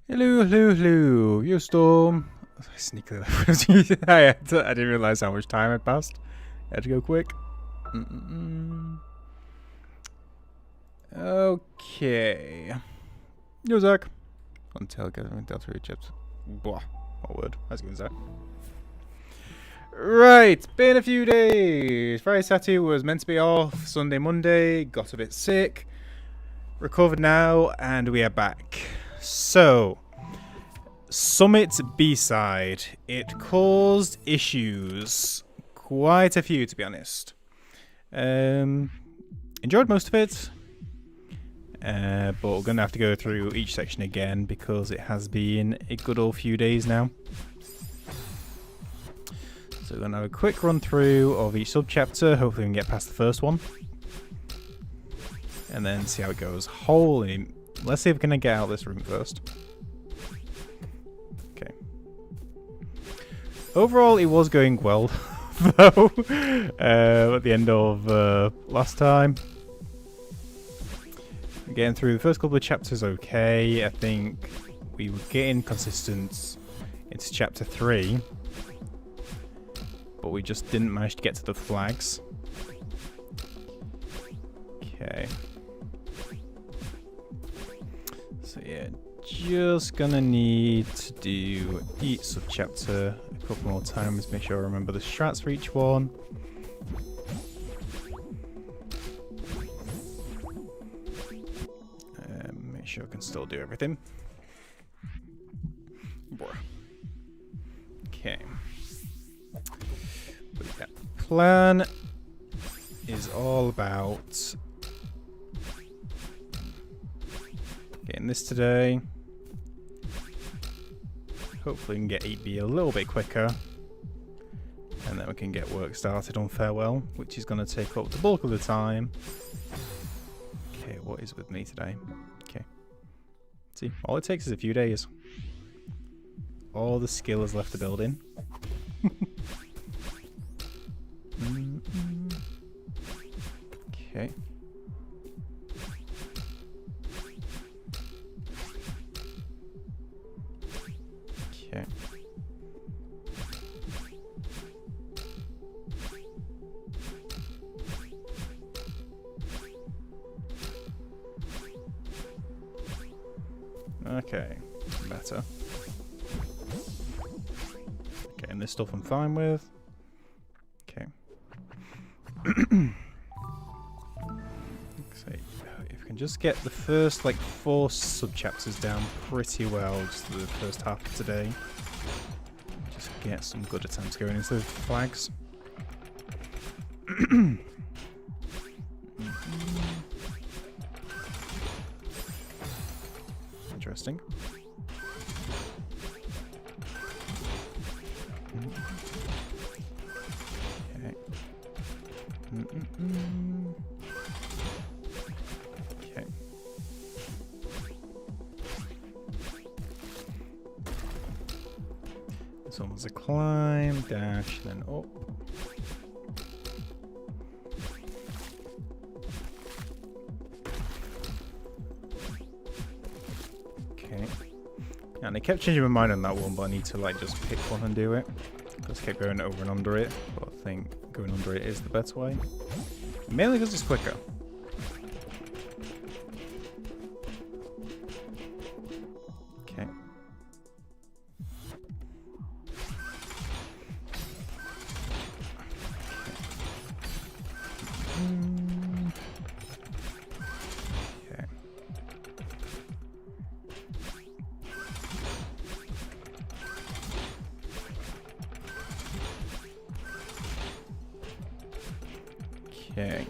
Hello, hello, hello. Yo, Storm. Sneakily left. I didn't realise how much time had passed. I had to go quick. Okay. Yo, Zach. Until getting Delta Egypt. Blah. What word? I was going to say. Right. Been a few days. Friday, Saturday was meant to be off. Sunday, Monday. Got a bit sick. Recovered now. And we are back. So, Summit B-side. It caused issues. Quite a few, to be honest. Enjoyed most of it. But we're going to have to go through each section again because it has been a good old few days now. So we're going to have a quick run through of each sub-chapter. Hopefully we can get past the first one. And then see how it goes. Holy... Let's see if we can get out of this room first. Okay. Overall, it was going well, though, at the end of last time. Getting through the first couple of chapters okay. I think we were getting consistent into chapter 3. But we just didn't manage to get to the flags. Okay. So yeah, just gonna need to do each sub-chapter a couple more times, make sure I remember the strats for each one. Make sure I can still do everything. Okay. But yeah, plan is all about getting this today. Hopefully we can get 8B a little bit quicker. And then we can get work started on Farewell, which is going to take up the bulk of the time. Okay, what is with me today? Okay. See, all it takes is a few days. All the skill is left to build in. Okay. Okay. Okay, better. Okay, and this stuff I'm fine with. Okay. So, if we can just get the first, like, 4 sub-chapters down pretty well, just for the first half of today. Just get some good attempts going into the flags. Interesting. Okay. Okay. This one was a climb, dash, then up. Okay. And I kept changing my mind on that one, but I need to like just pick one and do it. Just kept going over and under it, but I think going under it is the better way. Mainly because it's quicker. Okay. Okay. Okay.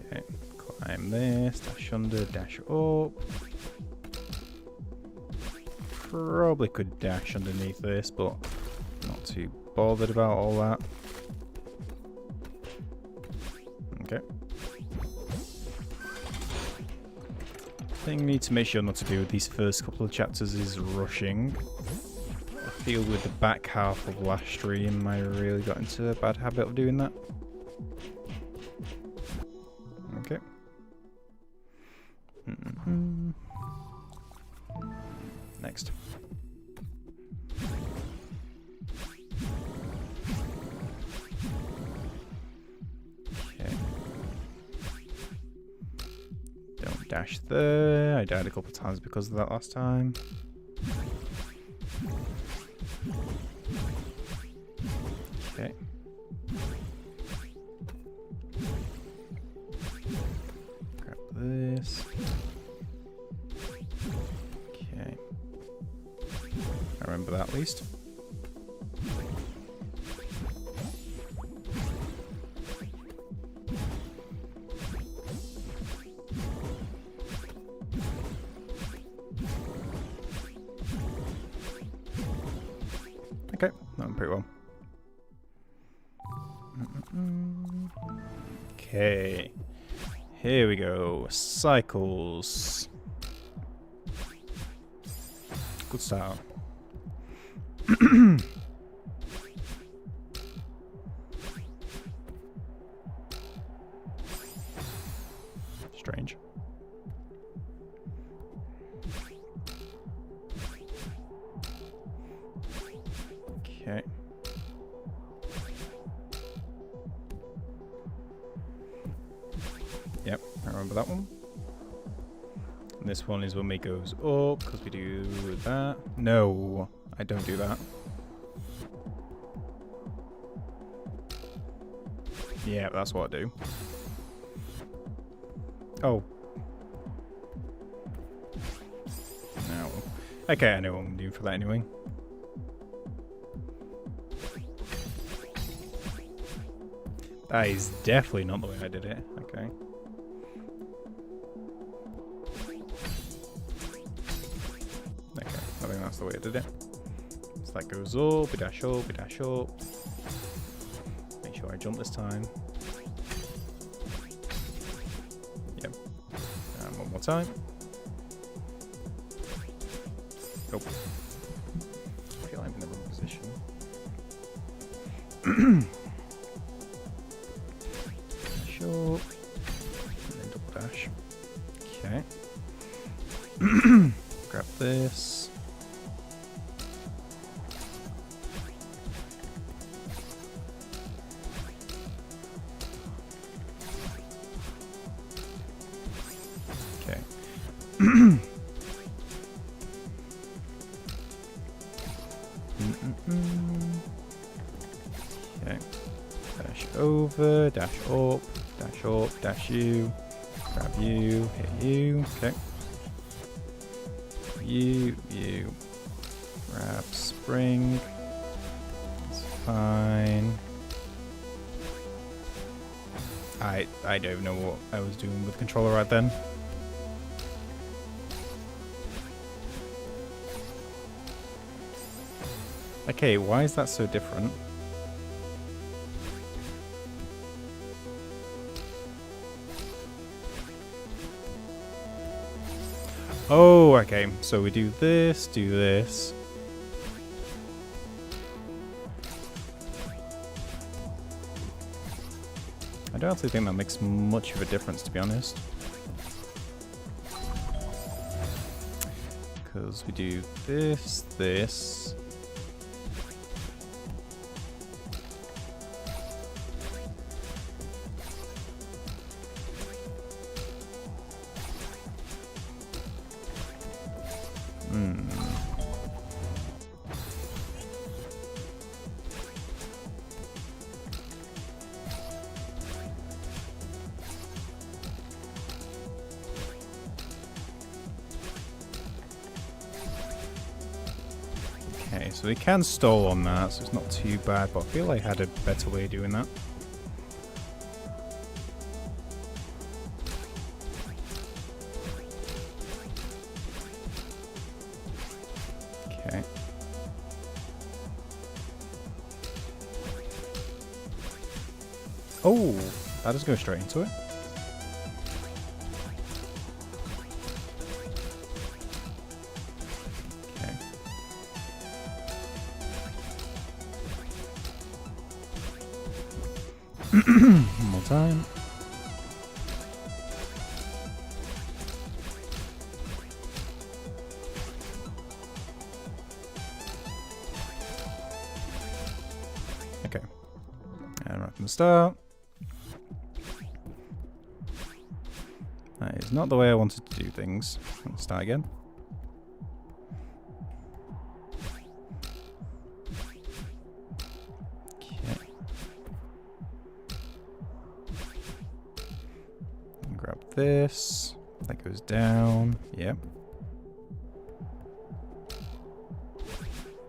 Okay, climb this, dash under, dash up. Probably could dash underneath this, but not too bothered about all that. Okay. Thing I need to make sure not to do with these first couple of chapters is rushing. I feel with the back half of last stream I really got into a bad habit of doing that. Okay. Next. Okay. Don't dash there. I died a couple of times because of that last time. Okay. Grab this. Okay. I remember that at least. Okay, that went pretty well. Okay, here we go. Cycles. Good start. Strange. Okay. Yep, I remember that one. And this one is when we goes up, because we do that. No, I don't do that. Yeah, that's what I do. Oh. No. Okay, I know what I'm doing for that anyway. That is definitely not the way I did it. Okay. Okay, I think that's the way I did it. So that goes up, we dash up, we dash up. Make sure I jump this time. Yep. And one more time. Nope. I feel I'm in the wrong position. Dash up. And then double dash. Okay. Grab this. Okay. Okay. Dash over, dash up, dash you, grab you, hit you. Okay. You, grab spring. It's fine. I don't know what I was doing with the controller right then. Okay, why is that so different? Oh, okay. So we do this, do this. I don't actually think that makes much of a difference, to be honest. Because we do this, this. Okay, so we can stall on that, so it's not too bad, but I feel I had a better way of doing that. Okay. Oh, that just goes straight into it. Okay. time. Okay. And right from the start. That is not the way I wanted to do things. Let's start again. Okay. Grab this. That goes down. Yep.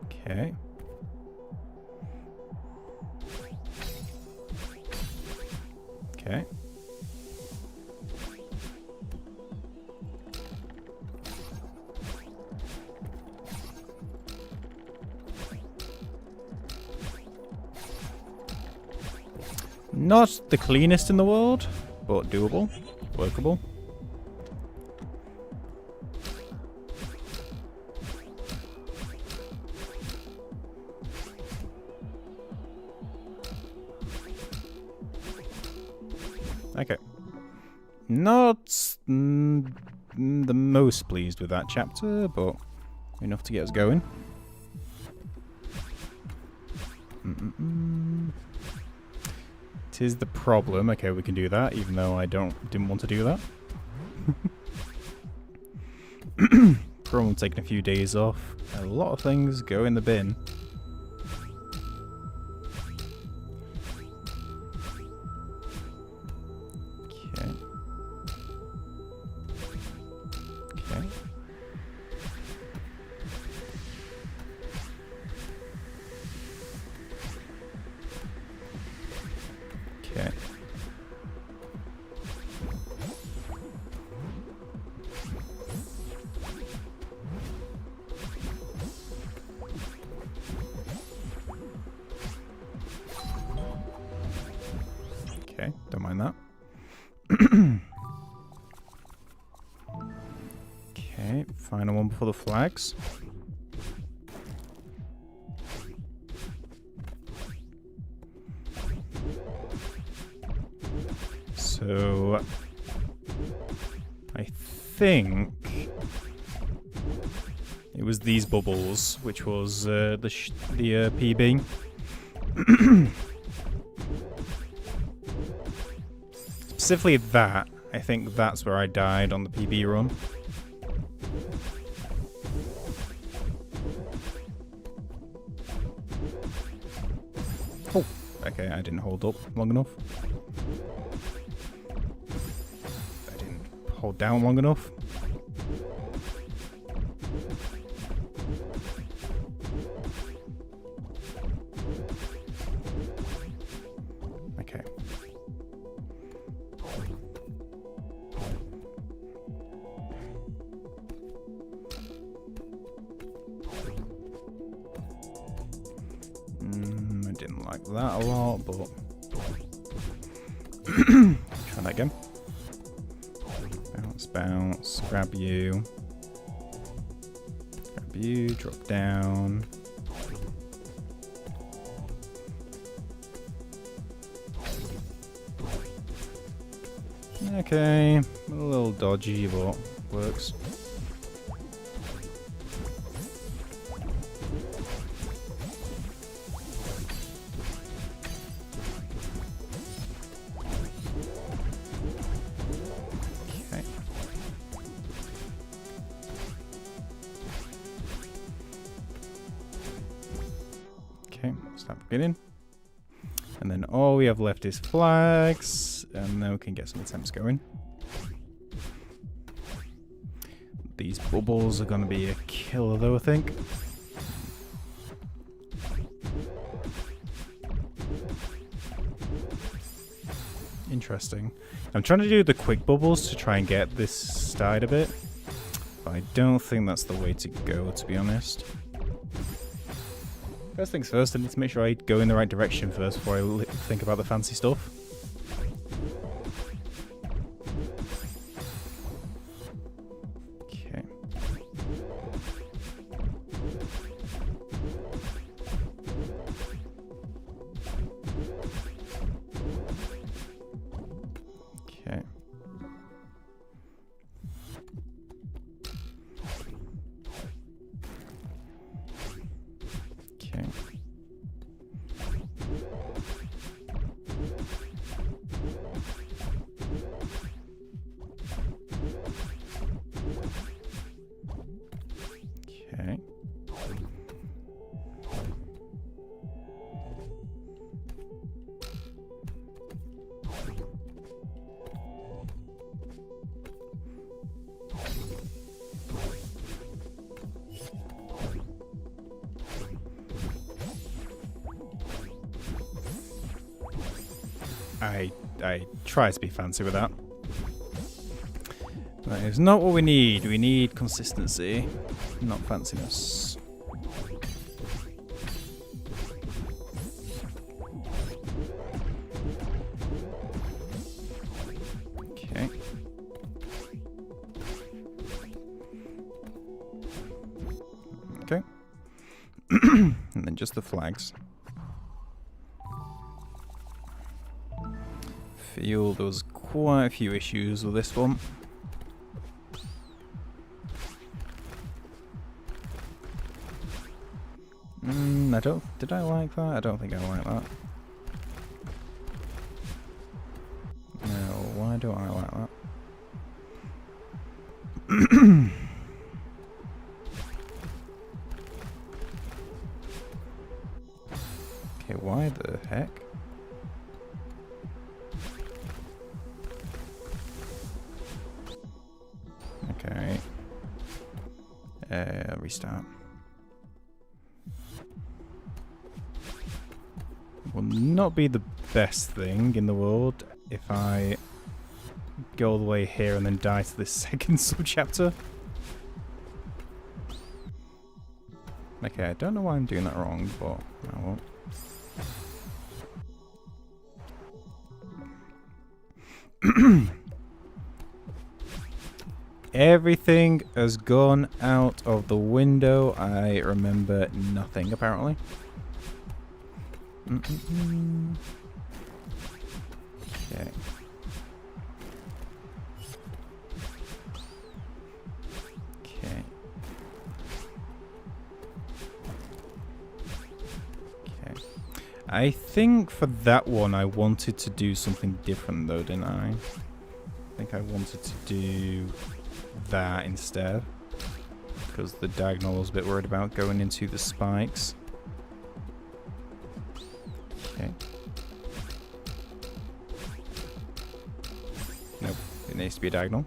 Okay. Okay. Not the cleanest in the world, but doable, workable. Okay. Not the most pleased with that chapter, but enough to get us going. Tis the problem. Okay, we can do that, even though I didn't want to do that. Problem taking a few days off. A lot of things go in the bin. Okay. Okay. Okay. Okay, don't mind that. Okay, final one before the flags. So I think it was these bubbles, which was the PB. Specifically that. I think that's where I died on the PB run. Oh, okay, I didn't hold up long enough. I didn't hold down long enough. Okay. I didn't like that a lot, but try that again. Bounce, bounce, grab you, drop down. Okay, a little dodgy, but works. Okay. Okay, stop beginning. And then all we have left is flags, and then we can get some attempts going. These bubbles are going to be a killer though, I think. Interesting. I'm trying to do the quick bubbles to try and get this started a bit, but I don't think that's the way to go, to be honest. First things first, I need to make sure I go in the right direction first before I think about the fancy stuff. Okay. Okay. I try to be fancy with that. That is not what we need. We need consistency, not fanciness. Okay. Okay. And then just the flags. Feel there was quite a few issues with this one. Did I like that? I don't think I like that. No, why don't I like that? Okay, why the heck? Okay. Restart. Will not be the best thing in the world if I go all the way here and then die to this second subchapter. Okay, I don't know why I'm doing that wrong, but I won't. Everything has gone out of the window. I remember nothing, apparently. Okay. Okay. Okay. I think for that one I wanted to do something different though, didn't I? I think I wanted to do that instead. Because the diagonal was a bit worried about going into the spikes. Okay. Nope, it needs to be a diagonal.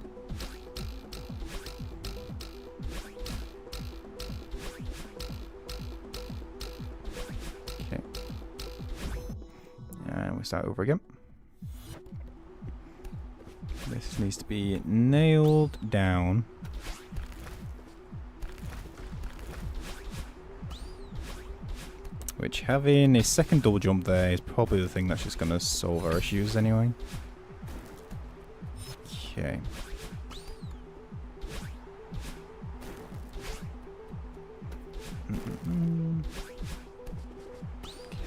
Okay. And we start over again. This needs to be nailed down. Which, having a second double jump there is probably the thing that's just going to solve our issues anyway. Okay.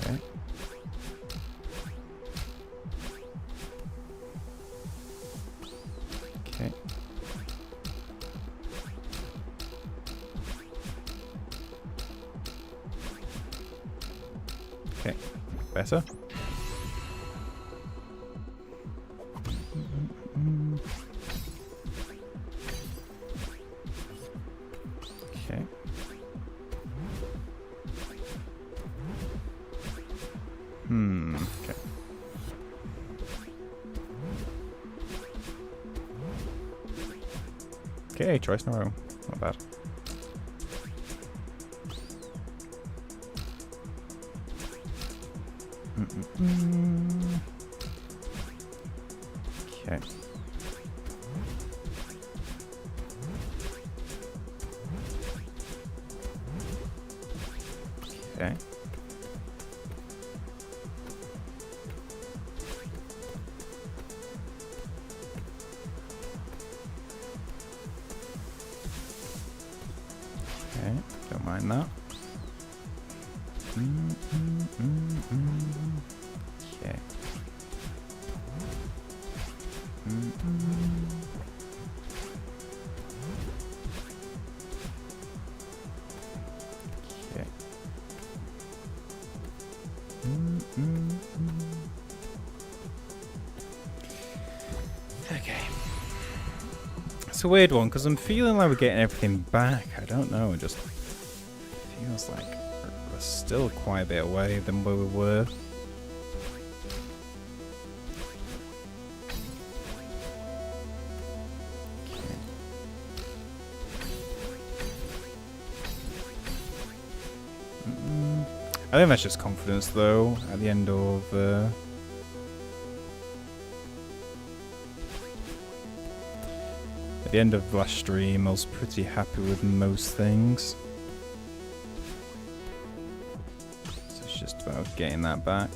Okay. Okay. Okay, better. Okay. Okay. Okay, choice in a row. Not bad. Okay. Okay. Okay, don't mind that. Okay. Okay. Okay. It's a weird one because I'm feeling like we're getting everything back. I don't know. Just Feels like we're still quite a bit away than where we were. I think that's just confidence, though. At the end of the end of the last stream, I was pretty happy with most things. So it's just about getting that back.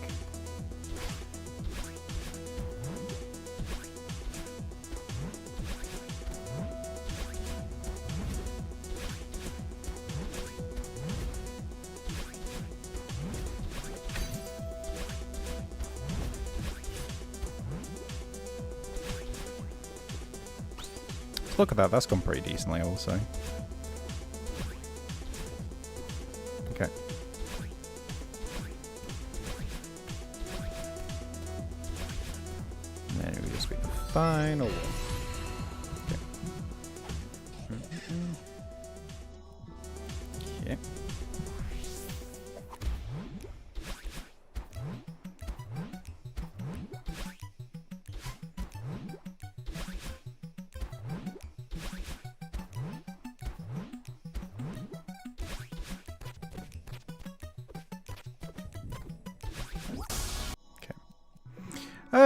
Look at that, that's gone pretty decently also. Okay. And then we just be the final one. Okay. Okay.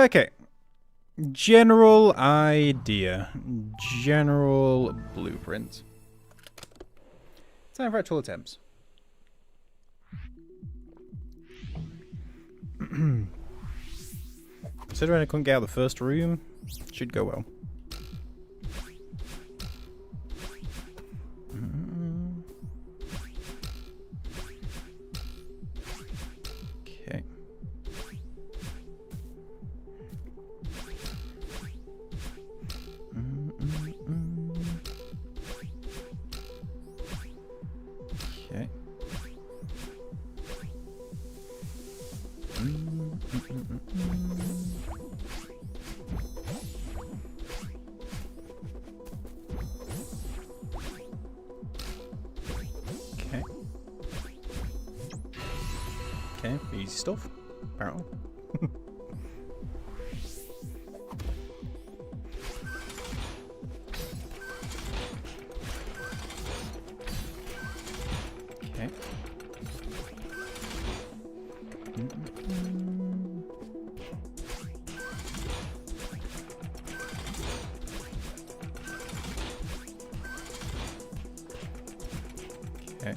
Okay. General idea. General blueprint. Time for actual attempts. Considering I couldn't get out of the first room, should go well. Okay. Okay. Okay. Okay, easy stuff, apparently. Okay. Okay.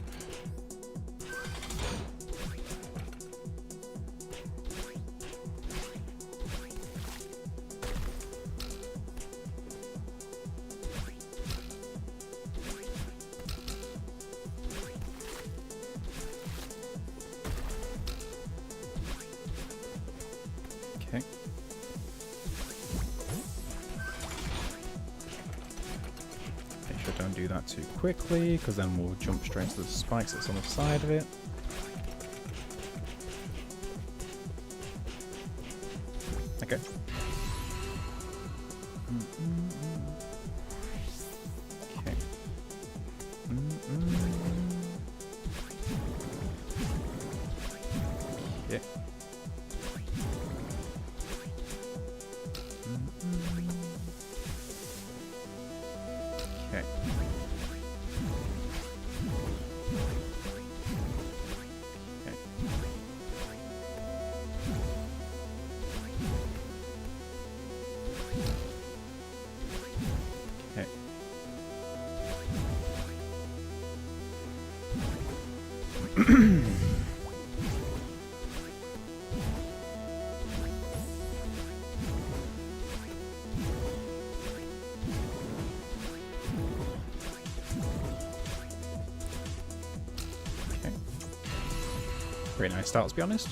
Okay. Make sure I don't do that too quickly, because then we'll jump straight to the spikes that's on the side of it. Okay. Okay. Yeah. Okay. Okay. Pretty nice start, to be honest.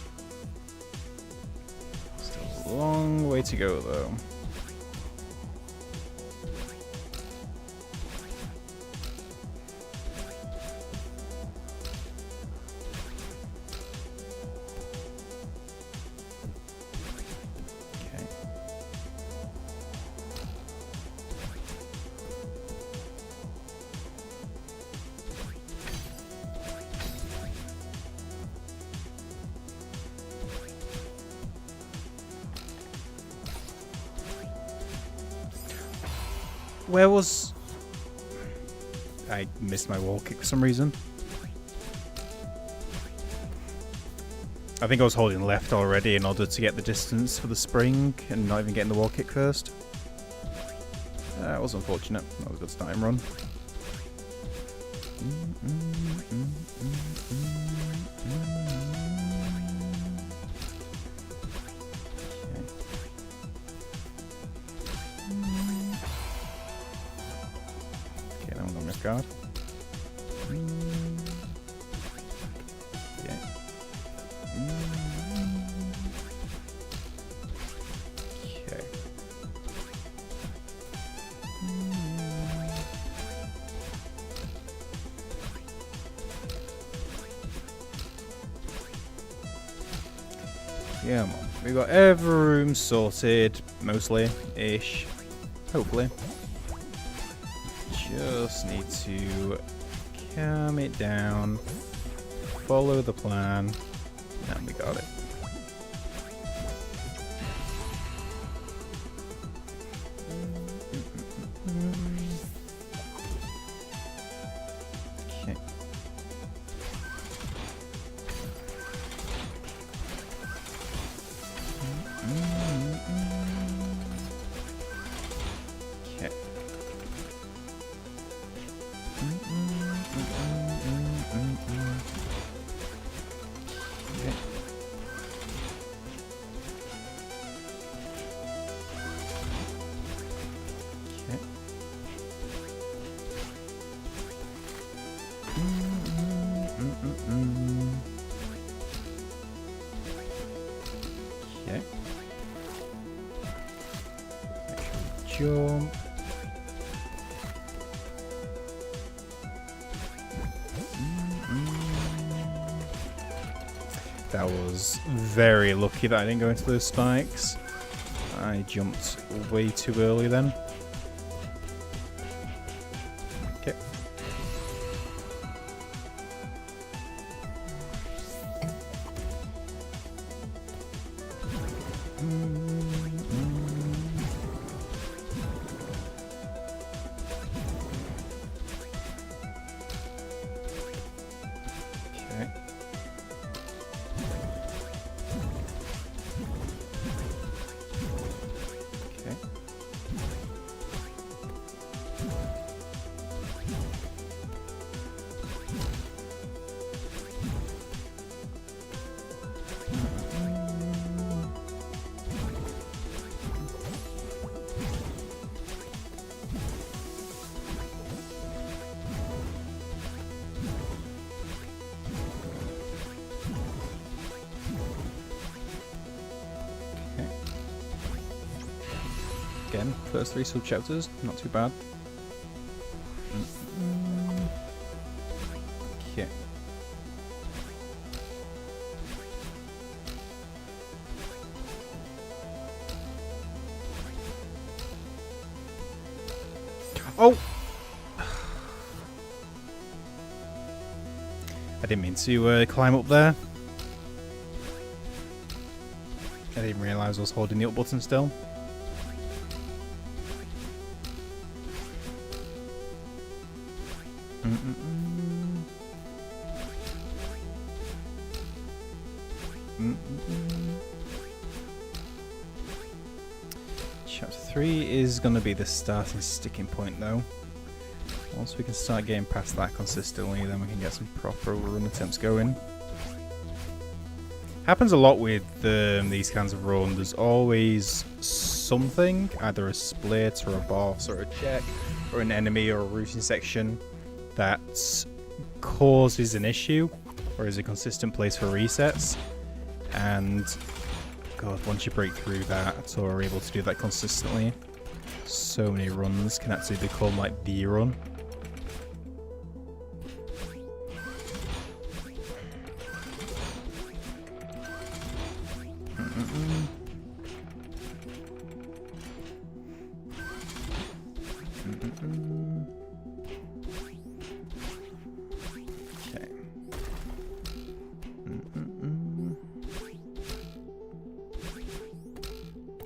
Still a long way to go, though. Okay. Where was... I missed my wall kick for some reason. I think I was holding left already in order to get the distance for the spring and not even getting the wall kick first. That was unfortunate. That was a good starting run. Okay, now I'm going to guard. Yeah. Okay. Yeah, man. We've got every room sorted, mostly, ish. Hopefully. Just need to calm it down, follow the plan, and we got it. Okay. Okay. Okay. Jump. That was very lucky that I didn't go into those spikes. I jumped way too early then. Okay. Okay. Okay. Again, first 3 sub-chapters, not too bad. Okay. Oh! I didn't mean to climb up there. I didn't realise I was holding the up button still. Chapter 3 is going to be the starting sticking point though. Once we can start getting past that consistently, then we can get some proper run attempts going. Happens a lot with these kinds of runs. There's always something, either a split or a boss or a check or an enemy or a routing section that causes an issue or is a consistent place for resets. And God, once you break through that or are able to do that consistently, so many runs can actually become like the run. Okay.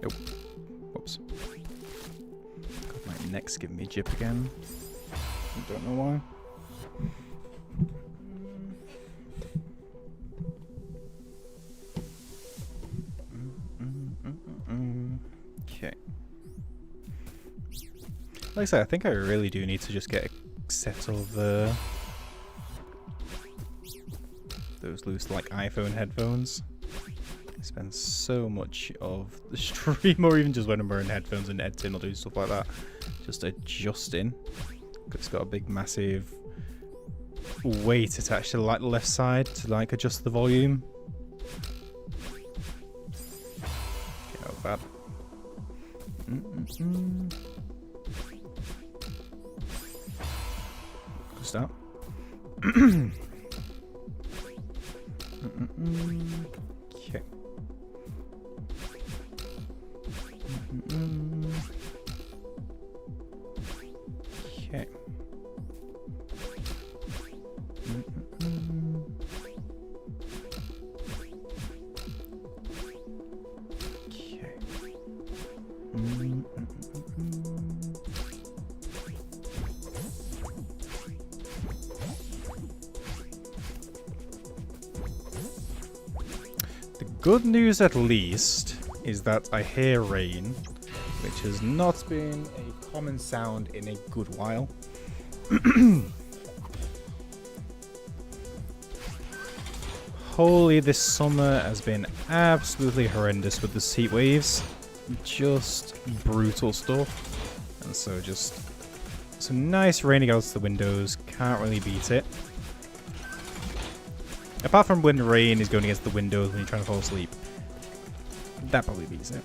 Oh, whoops. Got my neck mic's giving me jip again. I don't know why. Okay. Like I said, I think I really do need to just get a set of those loose like iPhone headphones. I spend so much of the stream, or even just when I'm wearing headphones and editing or doing stuff like that, just adjusting. It's got a big massive weight attached to like the left side to like adjust the volume. Okay, not bad. Good start. Okay. Okay. The good news, at least, is that I hear rain, which has not been a common sound in a good while. Holy, this summer has been absolutely horrendous with the heat waves. Just brutal stuff. And so just some nice raining out the windows. Can't really beat it. Apart from when rain is going against the windows when you're trying to fall asleep. That probably beats it.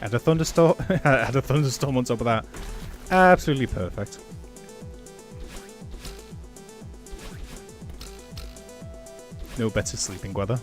Add a thunderstorm. Add a thunderstorm on top of that. Absolutely perfect. No better sleeping weather.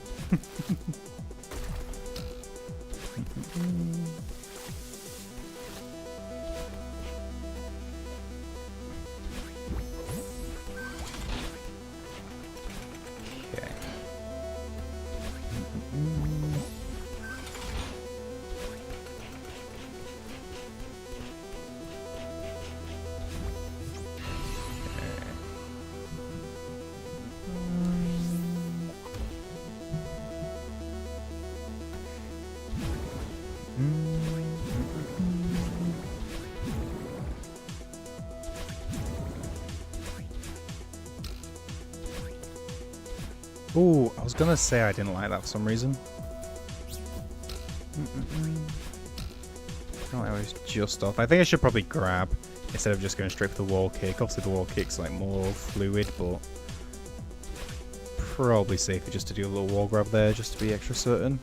Ooh, I was gonna say I didn't like that for some reason. Oh, I was just off. I think I should probably grab instead of just going straight for the wall kick. Obviously the wall kick's like more fluid, but probably safer just to do a little wall grab there just to be extra certain.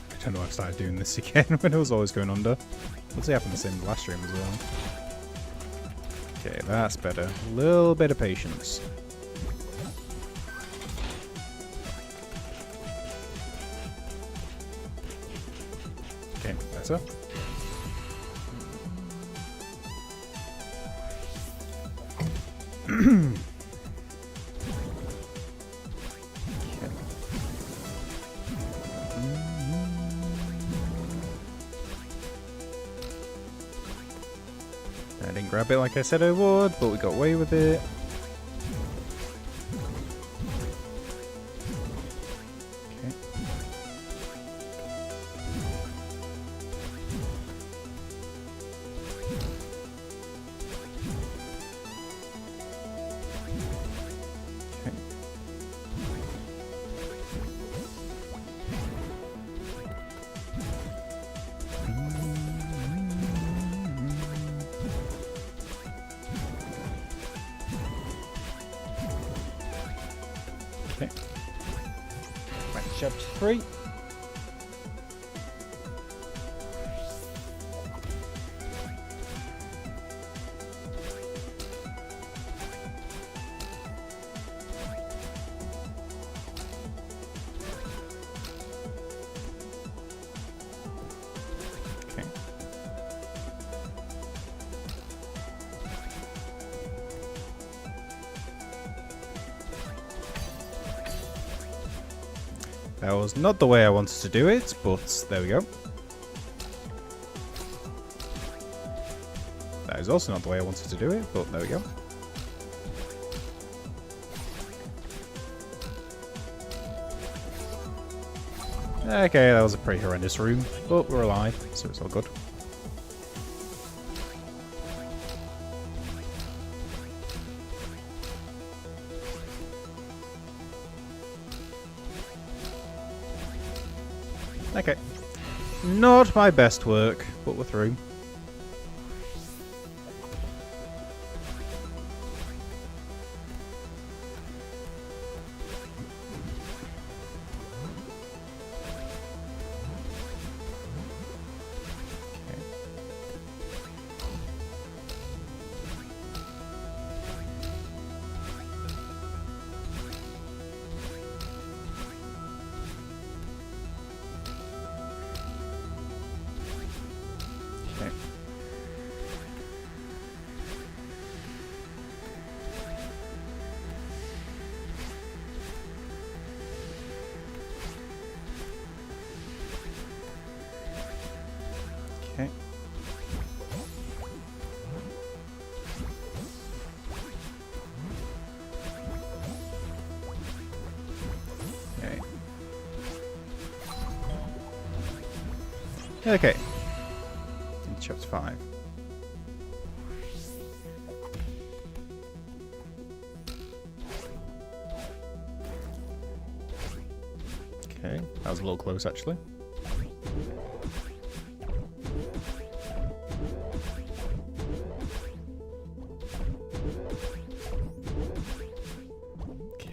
I don't know why I've started doing this again when it was always going under. What's happened the same last stream as well. Okay, that's better. A little bit of patience. Okay, better. I didn't grab it like I said I would, but we got away with it. Okay. Back to chapter 3. Okay. That was not the way I wanted to do it, but there we go. That is also not the way I wanted to do it, but there we go. Okay, that was a pretty horrendous room, but we're alive, so it's all good. Okay. Not my best work, but we're through. Okay. Okay. Okay. Okay. In chapter 5. Okay, that was a little close actually.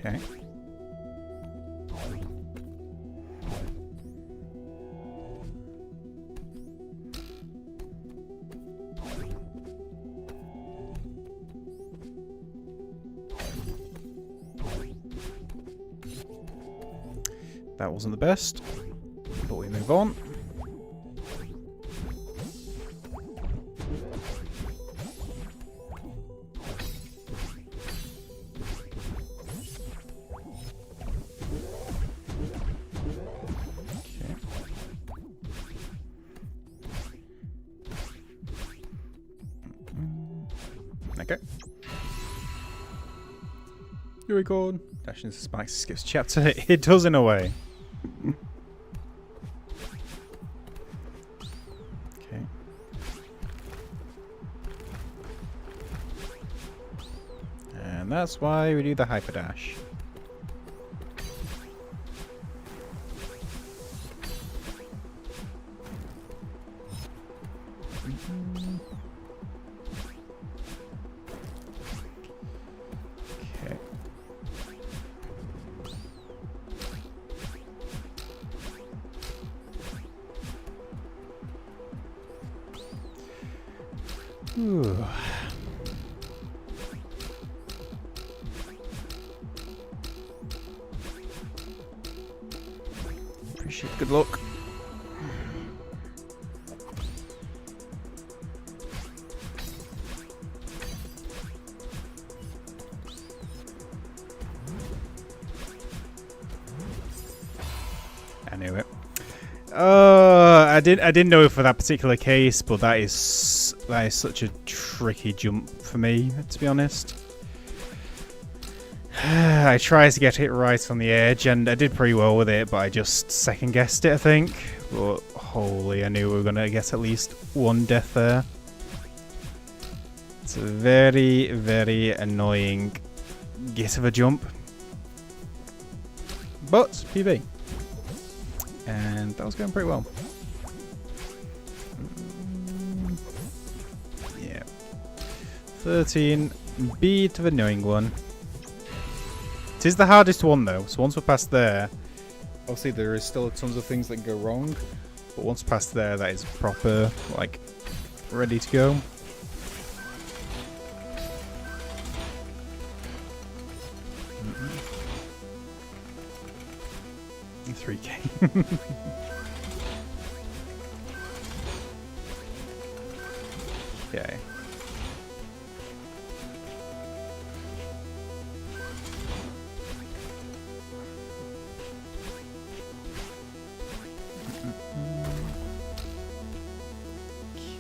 Okay. That wasn't the best, but we move on. Okay. You record. Dash into spikes skips chapter. It does in a way. Okay. And that's why we do the hyper dash. Okay. Ooh. Appreciate good luck. I knew it. I didn't know it for that particular case, but that is such a tricky jump for me, to be honest. I tried to get it right on the edge, and I did pretty well with it, but I just second-guessed it, I think. But holy, I knew we were going to get at least one death there. It's a very, very annoying git of a jump. But, PB. And that was going pretty well. Yeah. 13. Bit of an annoying one. It is the hardest one though, so once we're past there, obviously there is still tons of things that go wrong, but once past there, that is proper, like, ready to go. Mm-mm. 3K. Okay.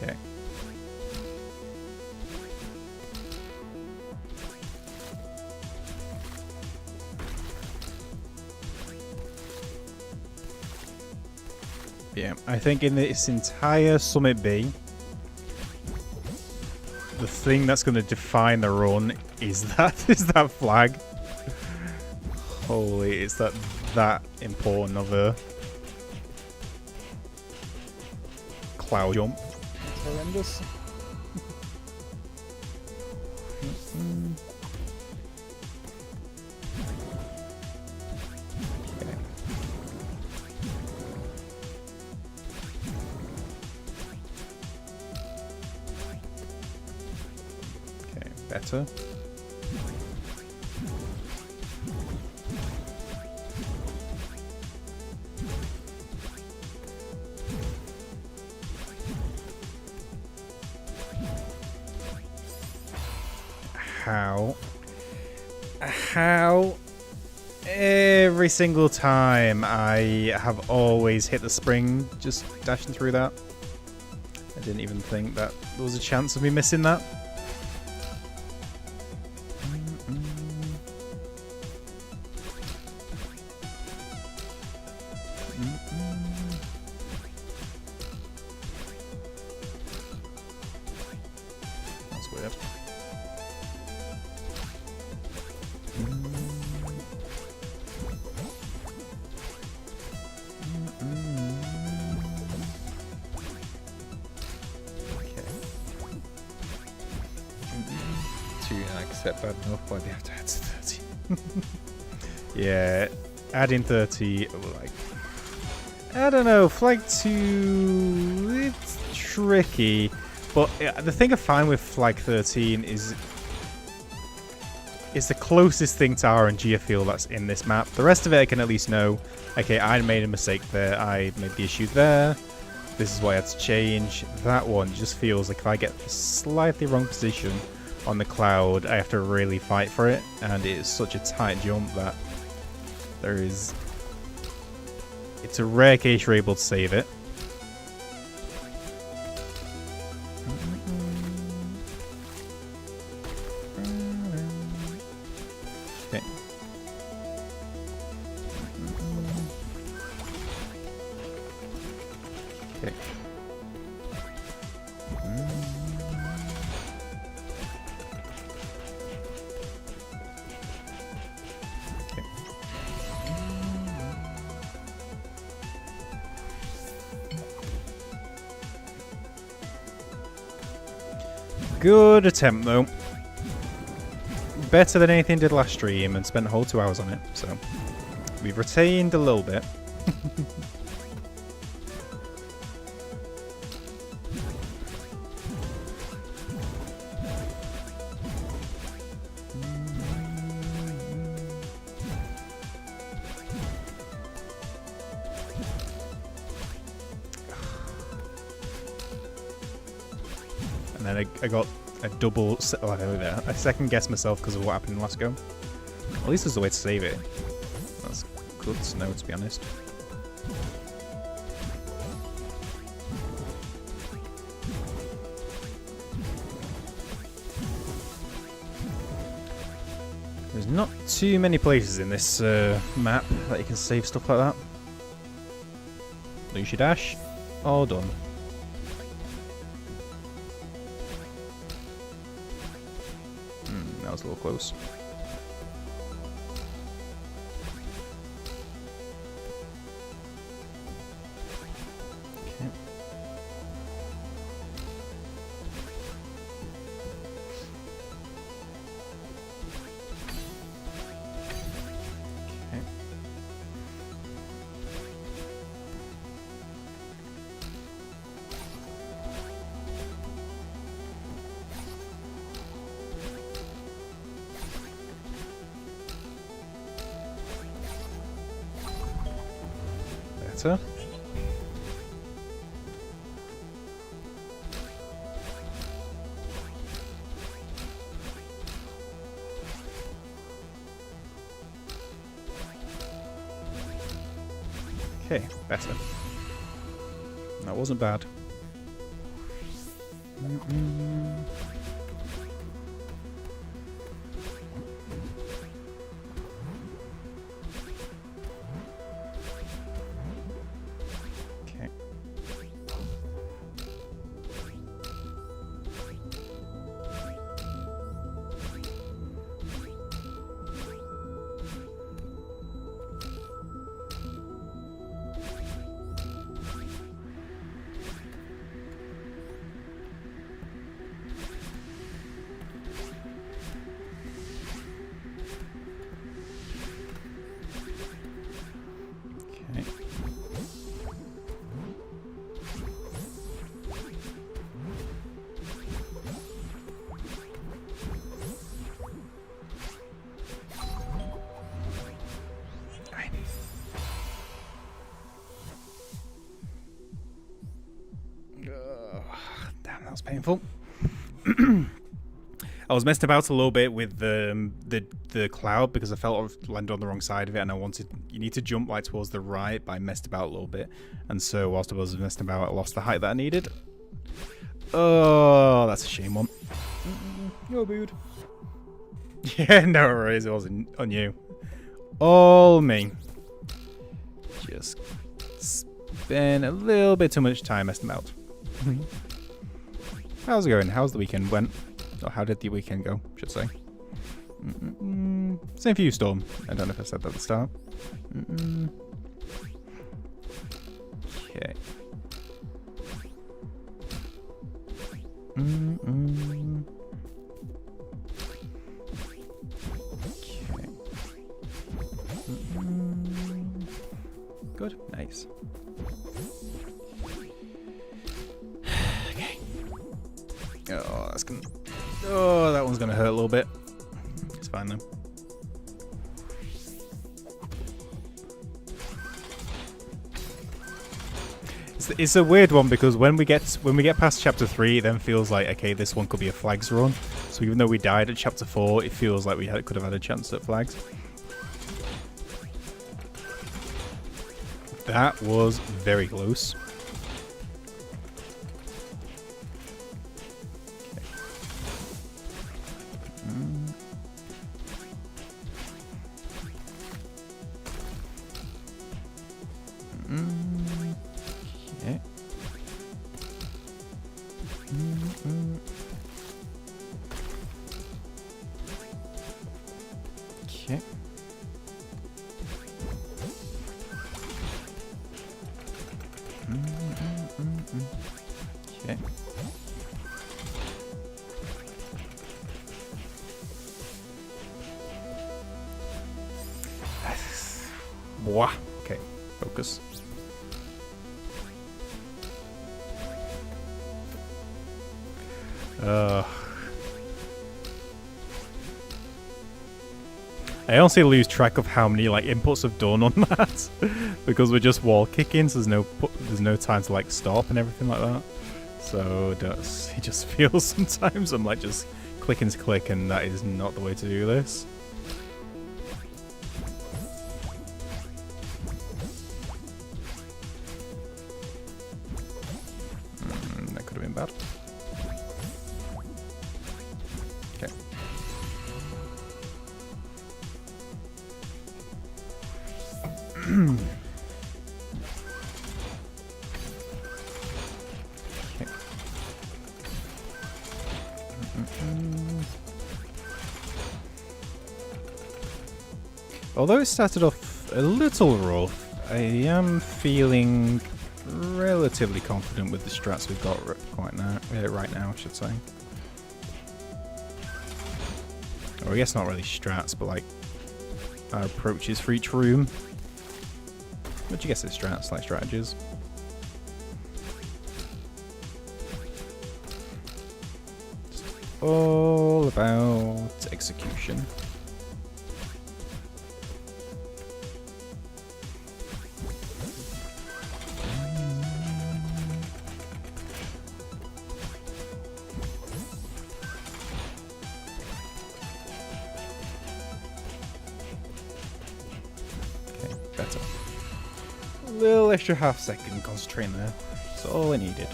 Okay. Yeah, I think in this entire Summit B, the thing that's going to define the run is that flag. Holy, it's that important of a cloud jump. It's horrendous. Okay, better. How every single time I have always hit the spring just dashing through that. I didn't even think that there was a chance of me missing that. That's weird. Bad enough, why they have to add to 30? Yeah, adding 30, like, I don't know, flag 2, it's tricky, but the thing I find with flag 13 is the closest thing to RNG I feel that's in this map. The rest of it I can at least know, okay, I made a mistake there, I made the issue there, this is why I had to change. That one just feels like if I get a slightly wrong position on the cloud, I have to really fight for it, and it is such a tight jump that it's a rare case you're able to save it. Okay. Okay. Good attempt though. Better than anything did last stream, and spent a whole 2 hours on it, so we've retained a little bit. And then I got a double... Oh, there. I second-guessed myself because of what happened in the last go. At least there's a way to save it. That's good to know, to be honest. There's not too many places in this map that you can save stuff like that. Lose your dash. All done. That was a little close. Okay. Okay. Better. Okay, better. That wasn't bad. Okay. Okay. Damn, that was painful. I was messed about a little bit with the cloud because I felt I landed on the wrong side of it, and I wanted, you need to jump like towards the right, but I messed about a little bit, and so whilst I was messed about, I lost the height that I needed. Oh, that's a shame one. You're booed. Yeah, no worries, it wasn't on you. All me. Just spent a little bit too much time messing about. How's it going? How's the weekend went? Or how did the weekend go, should I say. Same for you, Storm. I don't know if I said that at the start. Okay. Okay. Good. Nice. Okay. Oh, that's gonna... Oh, that one's gonna hurt a little bit. It's fine though. It's a weird one because when we get past chapter 3, it then feels like, okay, this one could be a flags run. So even though we died at chapter 4, it feels like we could have had a chance at flags. That was very close. Okay. Okay. Wah. Okay. Focus. I honestly lose track of how many like inputs I've done on that because we're just wall kicking, so there's no time to like stop and everything like that. So it just feels sometimes I'm like just clicking to click, and that is not the way to do this. That could have been bad. Okay. Although it started off a little rough, I am feeling relatively confident with the strats we've got right now, I should say. Or I guess not really strats, but like our approaches for each room. Which I guess is strats, like strategies. It's all about execution. Better. A little extra half second concentrating there. That's all I needed.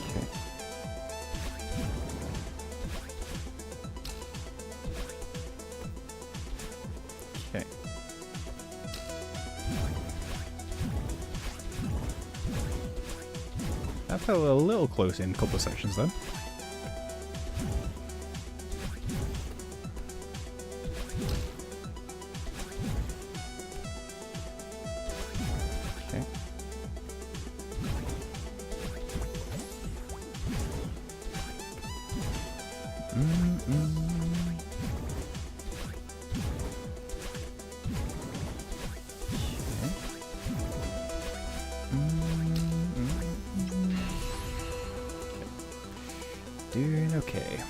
Okay. Okay. That felt a little close in a couple of sections then. Doing okay.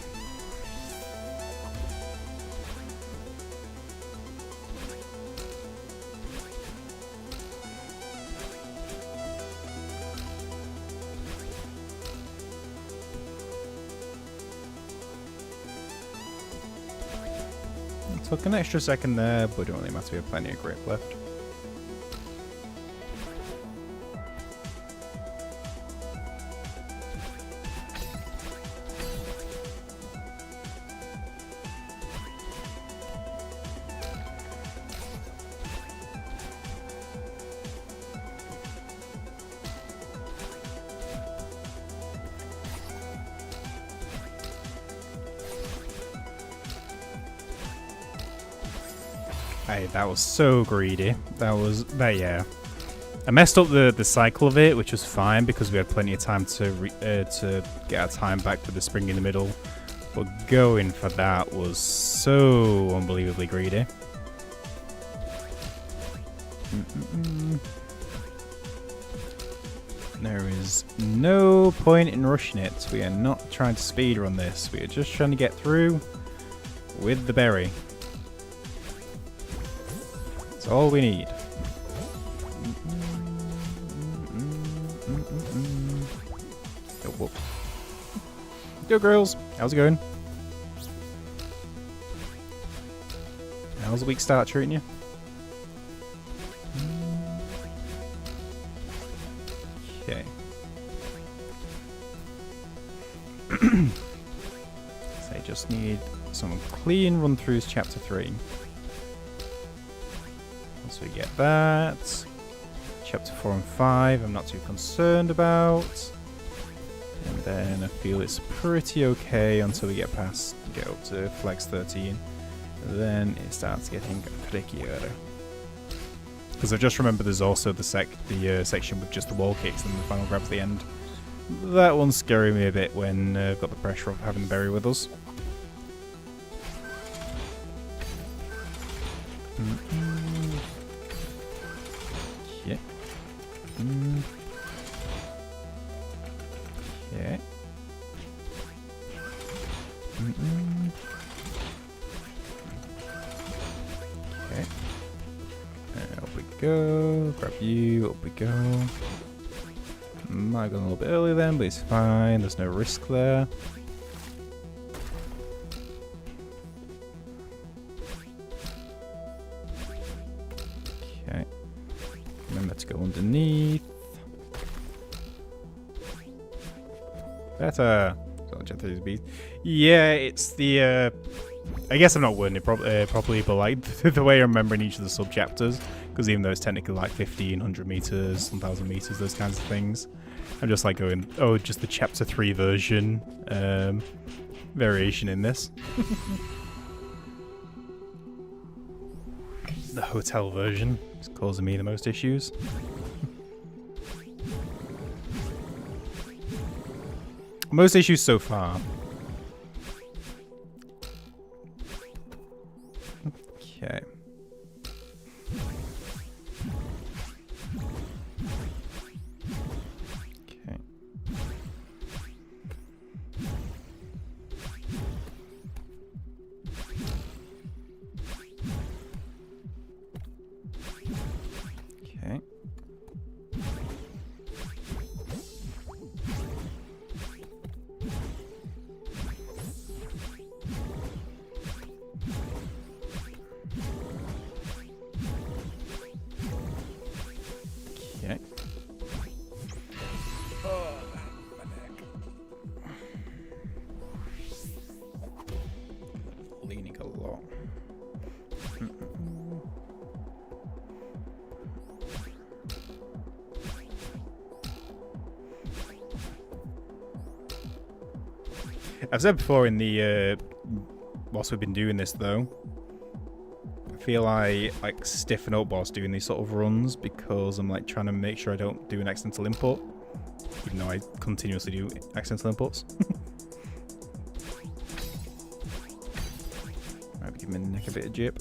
Took an extra second there, but it don't really matter, we have plenty of grip left. Hey, that was so greedy. Yeah. I messed up the cycle of it, which was fine because we had plenty of time to get our time back with the spring in the middle. But going for that was so unbelievably greedy. There is no point in rushing it. We are not trying to speedrun this. We are just trying to get through with the berry. That's all we need. Oh, whoop. Go, girls. How's it going? How's the week start treating you? Okay. So I just need some clean run-throughs chapter 3. Once we get that, chapter 4 and 5 I'm not too concerned about, and then I feel it's pretty okay until we get up to flex 13. Then it starts getting trickier. Because I just remember there's also the section with just the wall kicks and the final grab at the end. That one's scaring me a bit when I've got the pressure of having the berry with us. Yeah. Okay. Okay. Up we go. Grab you. Up we go. Might have gone a little bit early then, but it's fine. There's no risk there. Okay. Remember to go underneath. Better. Yeah, it's the I guess I'm not wording it properly, but like the way I'm remembering each of the sub-chapters, because even though it's technically like 1500 meters, 1000 meters, those kinds of things, I'm just like going, oh, just the chapter 3 version variation in this. The hotel version is causing me the most issues. Most issues so far. Okay. Okay. Okay. Okay. Oh, my neck. Leaning a lot. I've said before in the whilst we've been doing this though, I feel I like stiffen up whilst doing these sort of runs because I'm like trying to make sure I don't do an accidental input, even though I continuously do accidental inputs. Might give my neck a bit of jip.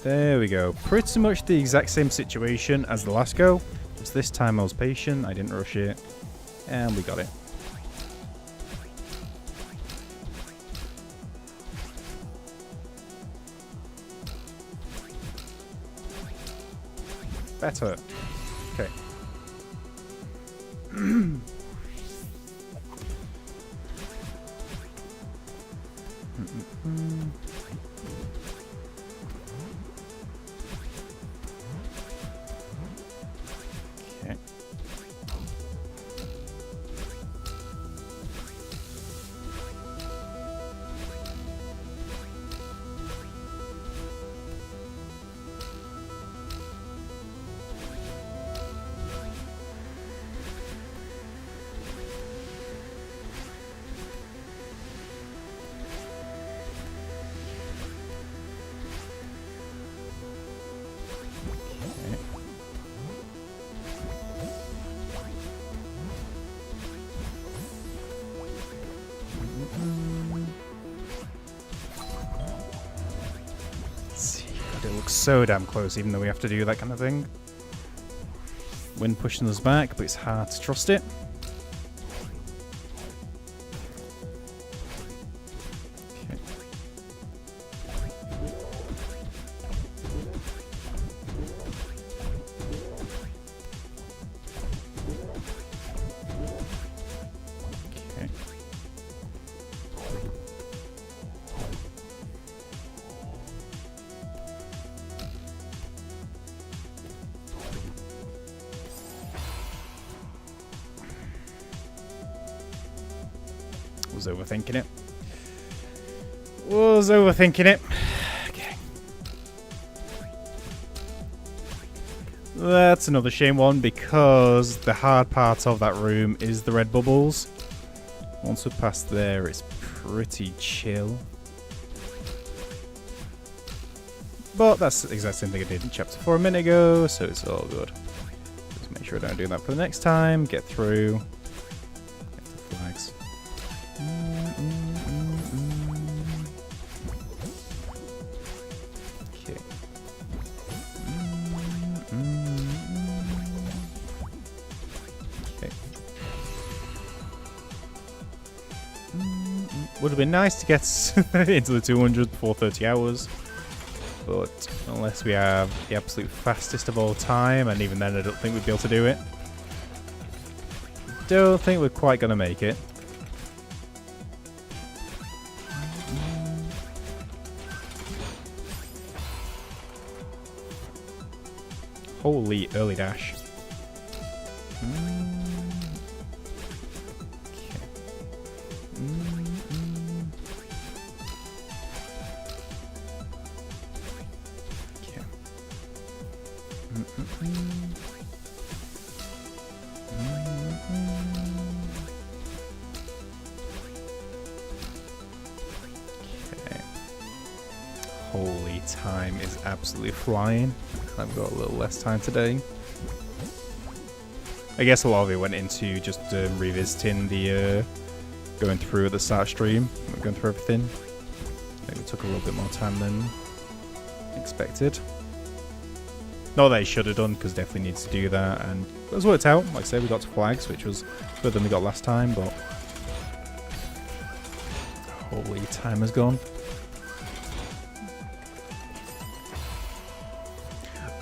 There we go. Pretty much the exact same situation as the last go. Just this time I was patient, I didn't rush it, and we got it. Better. Okay. Okay. It looks so damn close, even though we have to do that kind of thing. Wind pushing us back, but it's hard to trust it. Okay. Okay. Was overthinking it. Was overthinking it. Okay. That's another shame one because the hard part of that room is the red bubbles. Once we're past there, it's pretty chill. But that's the exact same thing I did in chapter 4 a minute ago, so it's all good. Just make sure I don't do that for the next time. Get through. Get the flags. Okay. Okay. Would have been nice to get into the 200 before 30 hours. But unless we have the absolute fastest of all time, and even then I don't think we'd be able to do it. Don't think we're quite going to make it. Holy early dash. Holy, time is absolutely flying. I've got a little less time today. I guess a lot of it went into just revisiting the going through at the start stream, going through everything. Maybe it took a little bit more time than expected. Not that I should have done, because definitely needs to do that, and it was worked out. Like I say, we got to flags, which was better than we got last time, but holy, time has gone.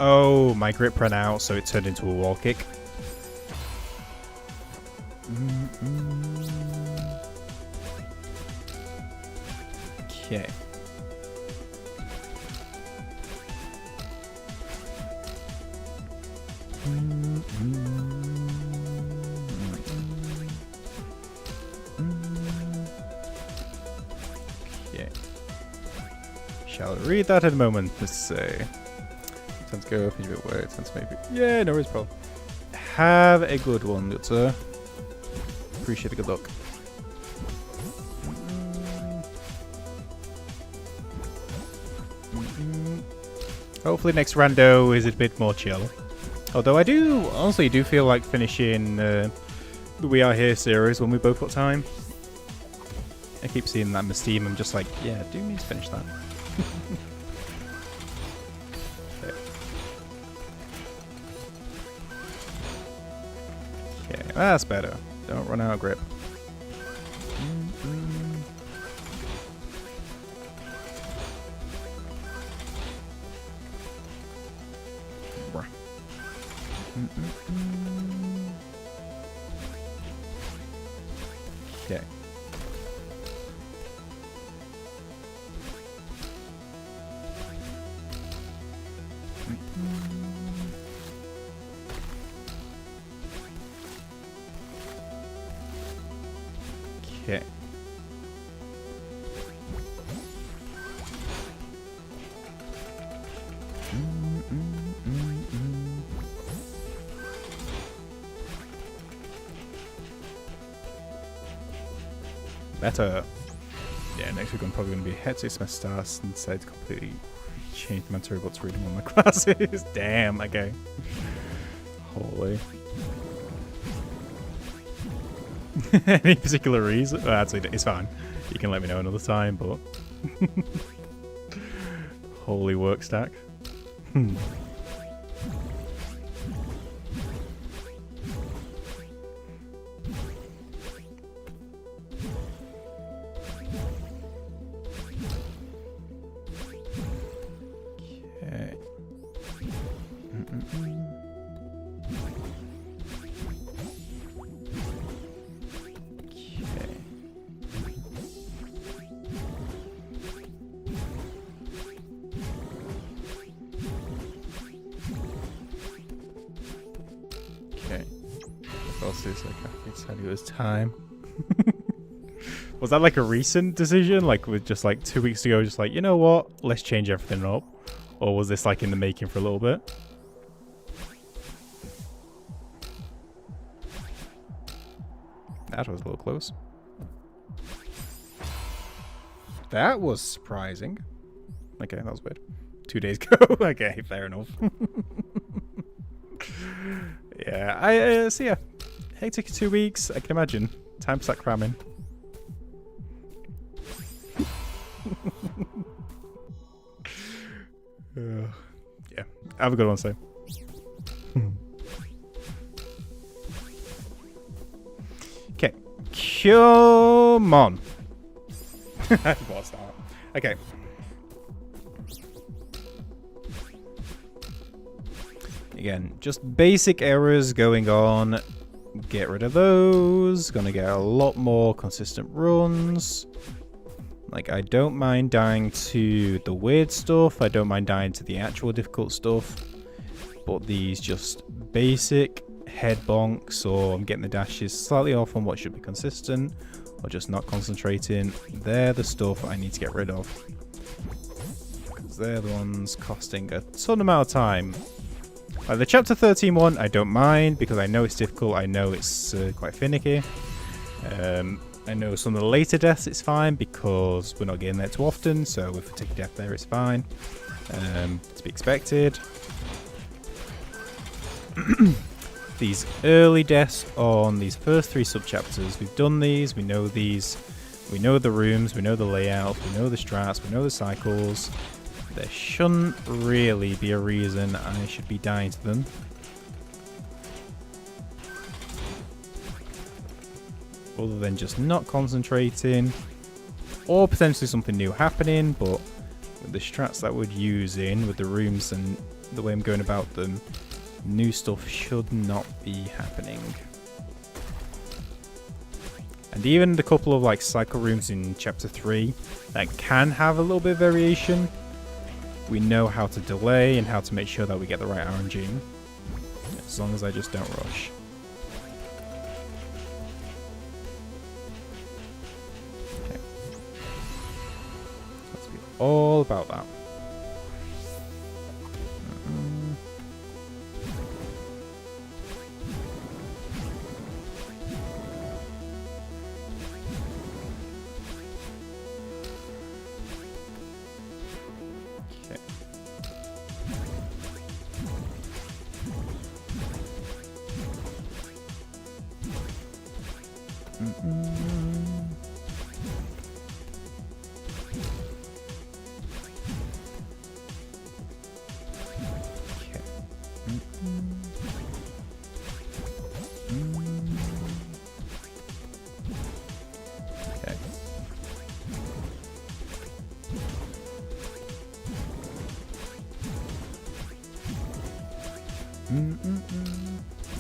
Oh, my grip ran out, so it turned into a wall kick. Okay. Okay. Shall read that in a moment. Let's say. Time to go, finish a bit of work, time to make it. Yeah, no worries, problem. Have a good one, good sir. Appreciate the good luck. Hopefully next rando is a bit more chill. Although I do, honestly, do feel like finishing the We Are Here series when we both got time. I keep seeing that in the Steam, I'm just like, yeah, do need to finish that. Okay, that's better. Don't run out of grip. Okay. Okay. Better. Yeah, next week I'm probably going to be hectic semester starts and decide to completely change the material what's reading on my classes. Damn, okay. Holy. Any particular reason? Well, actually, it's fine. You can let me know another time, but... Holy work stack. Okay. Okay. What else is like? I can tell you it was time. Was that like a recent decision? Like with just like 2 weeks ago, just like, you know what? Let's change everything up. Or was this like in the making for a little bit? That was a little close. That was surprising. Okay, that was weird. 2 days ago. Okay, fair enough. Yeah, so yeah. Hectic 2 weeks, I can imagine. Time to start cramming. Yeah, have a good one, so. Okay, come on. What's that? Okay. Again, just basic errors going on. Get rid of those. Gonna get a lot more consistent runs. Like, I don't mind dying to the weird stuff. I don't mind dying to the actual difficult stuff. but these just basic head bonks, or I'm getting the dashes slightly off on what should be consistent, or just not concentrating. They're the stuff I need to get rid of, because they're the ones costing a ton amount of time. Like the chapter 13 one, I don't mind, because I know it's difficult, I know it's quite finicky. I know some of the later deaths it's fine, because we're not getting there too often, so if we take a death there it's fine. To be expected. These early deaths on these first 3 sub-chapters, we've done these, we know these, we know the rooms, we know the layout, we know the strats, we know the cycles. There shouldn't really be a reason I should be dying to them. Other than just not concentrating, or potentially something new happening, but with the strats that we're using, with the rooms and the way I'm going about them, new stuff should not be happening. And even the couple of like cycle rooms in chapter 3 that can have a little bit of variation, we know how to delay and how to make sure that we get the right RNG, as long as I just don't rush. Okay. Let's be all about that.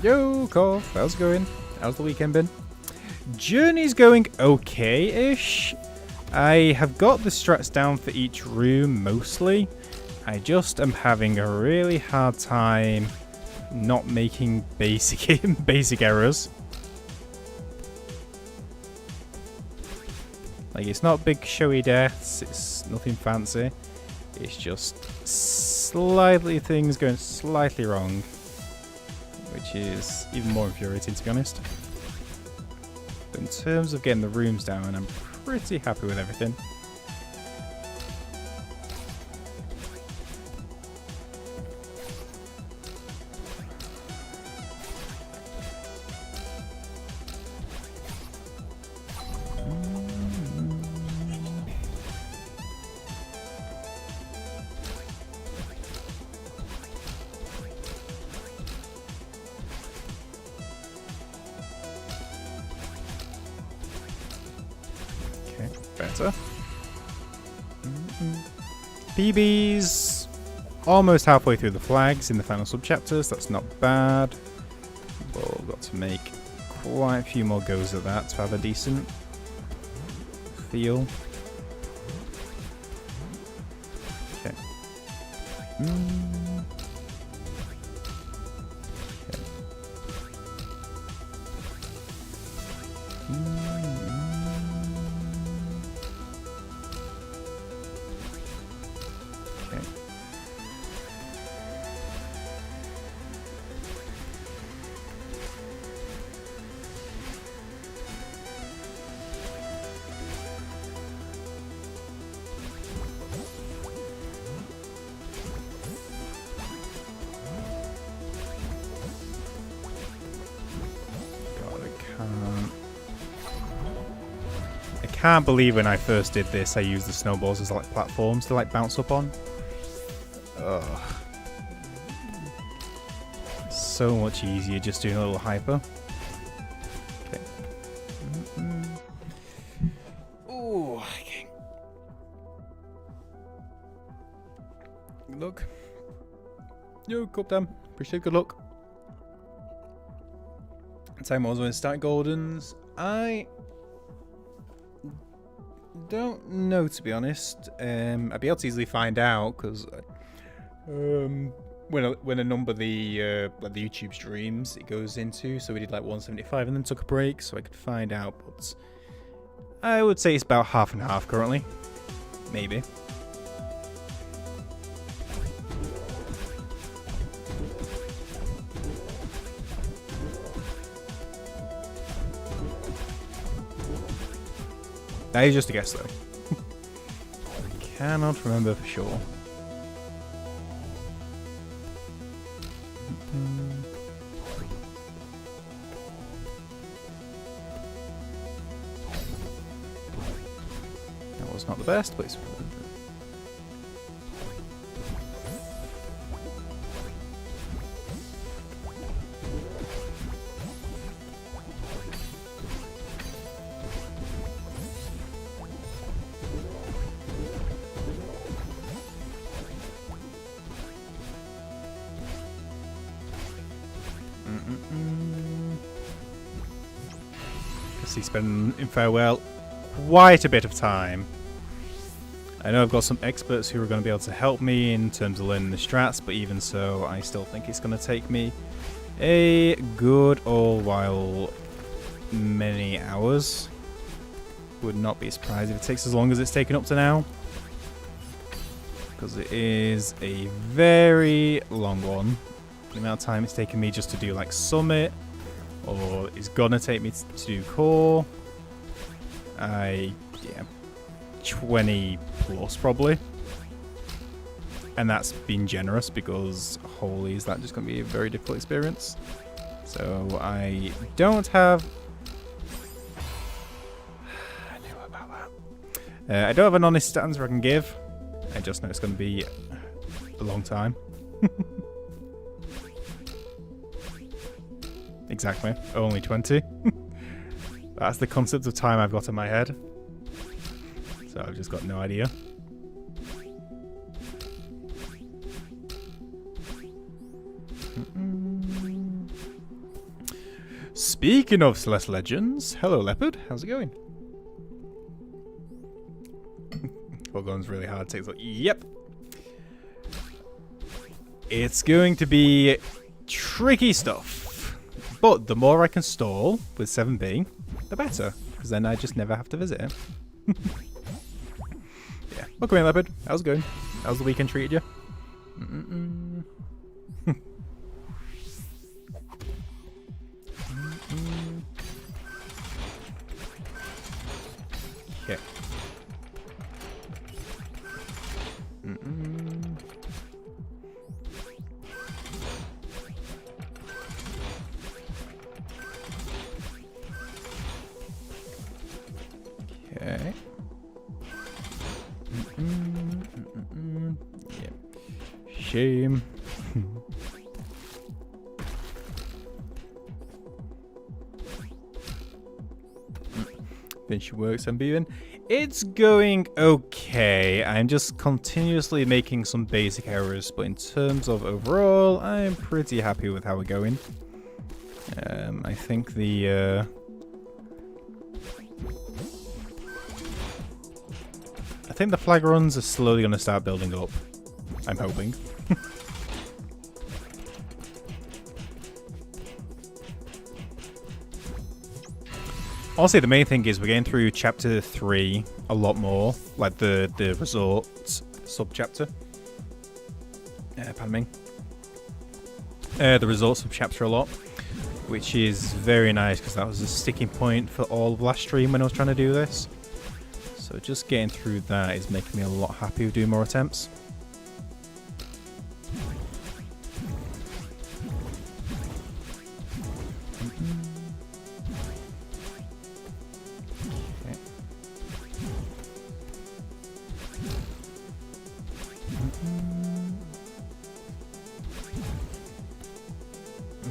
Yo, Cole, how's it going? How's the weekend been? Journey's going okay-ish. I have got the strats down for each room, mostly. I just am having a really hard time not making basic errors. Like, it's not big showy deaths, it's nothing fancy. It's just slightly things going slightly wrong, which is even more infuriating, to be honest. But in terms of getting the rooms down, I'm pretty happy with everything. Better. PBs almost halfway through the flags in the final sub-chapters. That's not bad. But we've got to make quite a few more goes at that to have a decent feel. Okay. I can't believe when I first did this, I used the snowballs as like platforms to like bounce up on. Ugh. So much easier just doing a little hyper. Okay. Ooh, okay. Good luck. Yo, cup down. Appreciate good luck. Time was when start Goldens. I don't know, to be honest. I'd be able to easily find out because when a number the like the YouTube streams it goes into. So we did like 175 and then took a break so I could find out. But I would say it's about half and half currently, maybe. That is just a guess, though. I cannot remember for sure. That was not the best, but it's... He's spending in farewell quite a bit of time. I know I've got some experts who are going to be able to help me in terms of learning the strats, but even so, I still think it's going to take me a good old while, many hours. Would not be surprised if it takes as long as it's taken up to now, because it is a very long one. The amount of time it's taken me just to do like Summit, or it's gonna take me to do core. Yeah, 20 plus probably, and that's been generous because holy, is that just gonna be a very difficult experience. So I don't have. I knew about that. I don't have an honest answer I can give. I just know it's gonna be a long time. Exactly, only 20. That's the concept of time I've got in my head. So I've just got no idea. Speaking of Celeste Legends, hello Leopard, how's it going? Well, guns really hard. Takes like, yep. It's going to be tricky stuff. But the more I can stall with 7B, the better. Because then I just never have to visit it. Yeah. Welcome in, Leopard. How's it going? How's the weekend treated you? Okay. Okay. Yeah. Shame. Finish your work, Sunbeam. It's going okay. I'm just continuously making some basic errors, but in terms of overall, I'm pretty happy with how we're going. I think the flag runs are slowly going to start building up. I'm hoping. Honestly, the main thing is we're getting through chapter 3 a lot more, like the resort sub-chapter. Pardon me. The resort sub-chapter a lot, which is very nice because that was a sticking point for all of last stream when I was trying to do this. So just getting through that is making me a lot happy with doing more attempts.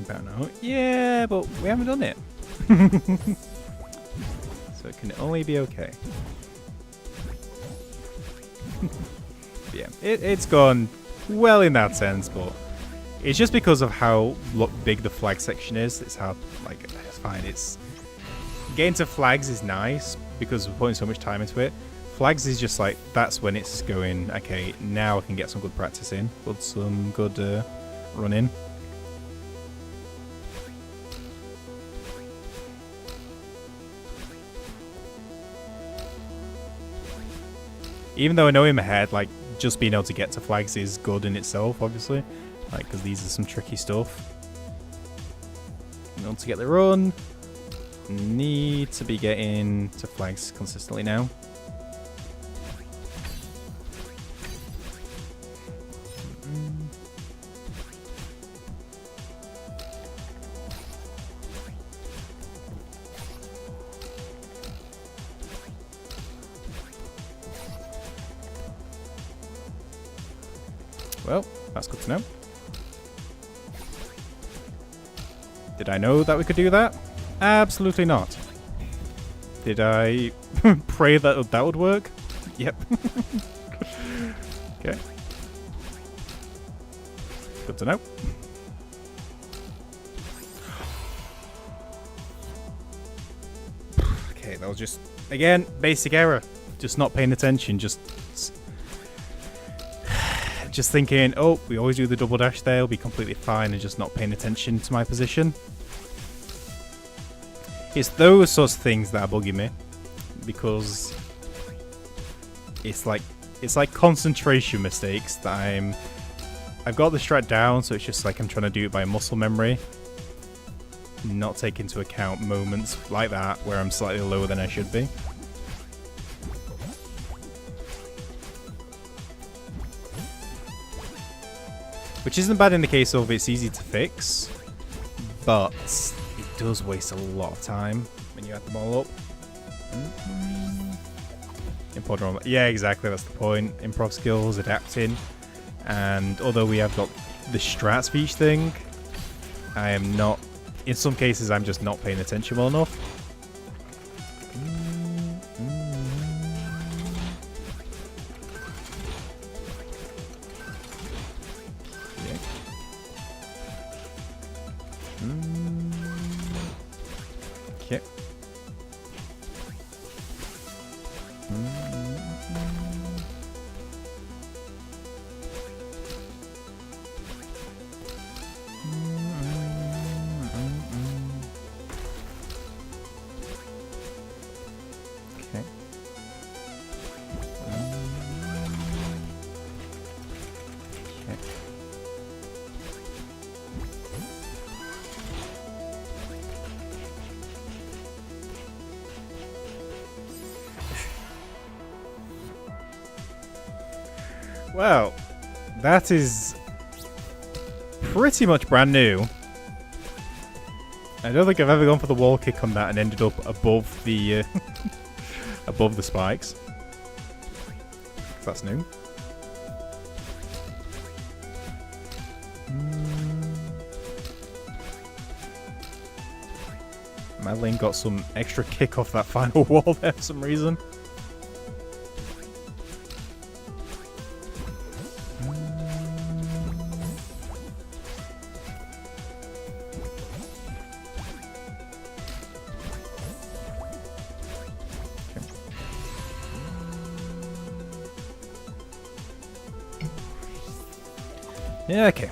About now. Yeah, but we haven't done it. So it can only be okay. Yeah, it's gone well in that sense, but it's just because of how big the flag section is. It's how, like, it's fine. It's getting to flags is nice because we're putting so much time into it. Flags is just like, that's when it's going, okay, now I can get some good practice in, but some good run in. Even though I know in my head, like, just being able to get to flags is good in itself, obviously. Like, because these are some tricky stuff. In order to get the run, need to be getting to flags consistently now. Well, that's good to know. Did I know that we could do that? Absolutely not. Did I pray that that would work? Yep. Okay. Good to know. Okay, that was just, again, basic error. Just not paying attention, just thinking, oh, we always do the double dash there, it'll be completely fine, and just not paying attention to my position. It's those sorts of things that are bugging me, because it's like concentration mistakes that I've got the strat down, so it's just like I'm trying to do it by muscle memory, not take into account moments like that where I'm slightly lower than I should be. Which isn't bad in the case of it's easy to fix, but it does waste a lot of time when you add them all up. Yeah, exactly, that's the point. Improv skills, adapting, and although we have got the strats for each thing, I am not, in some cases I'm just not paying attention well enough. Okay. Well, that is pretty much brand new. I don't think I've ever gone for the wall kick on that and ended up above the above the spikes. That's new. Madeline got some extra kick off that final wall there for some reason. Yeah, okay.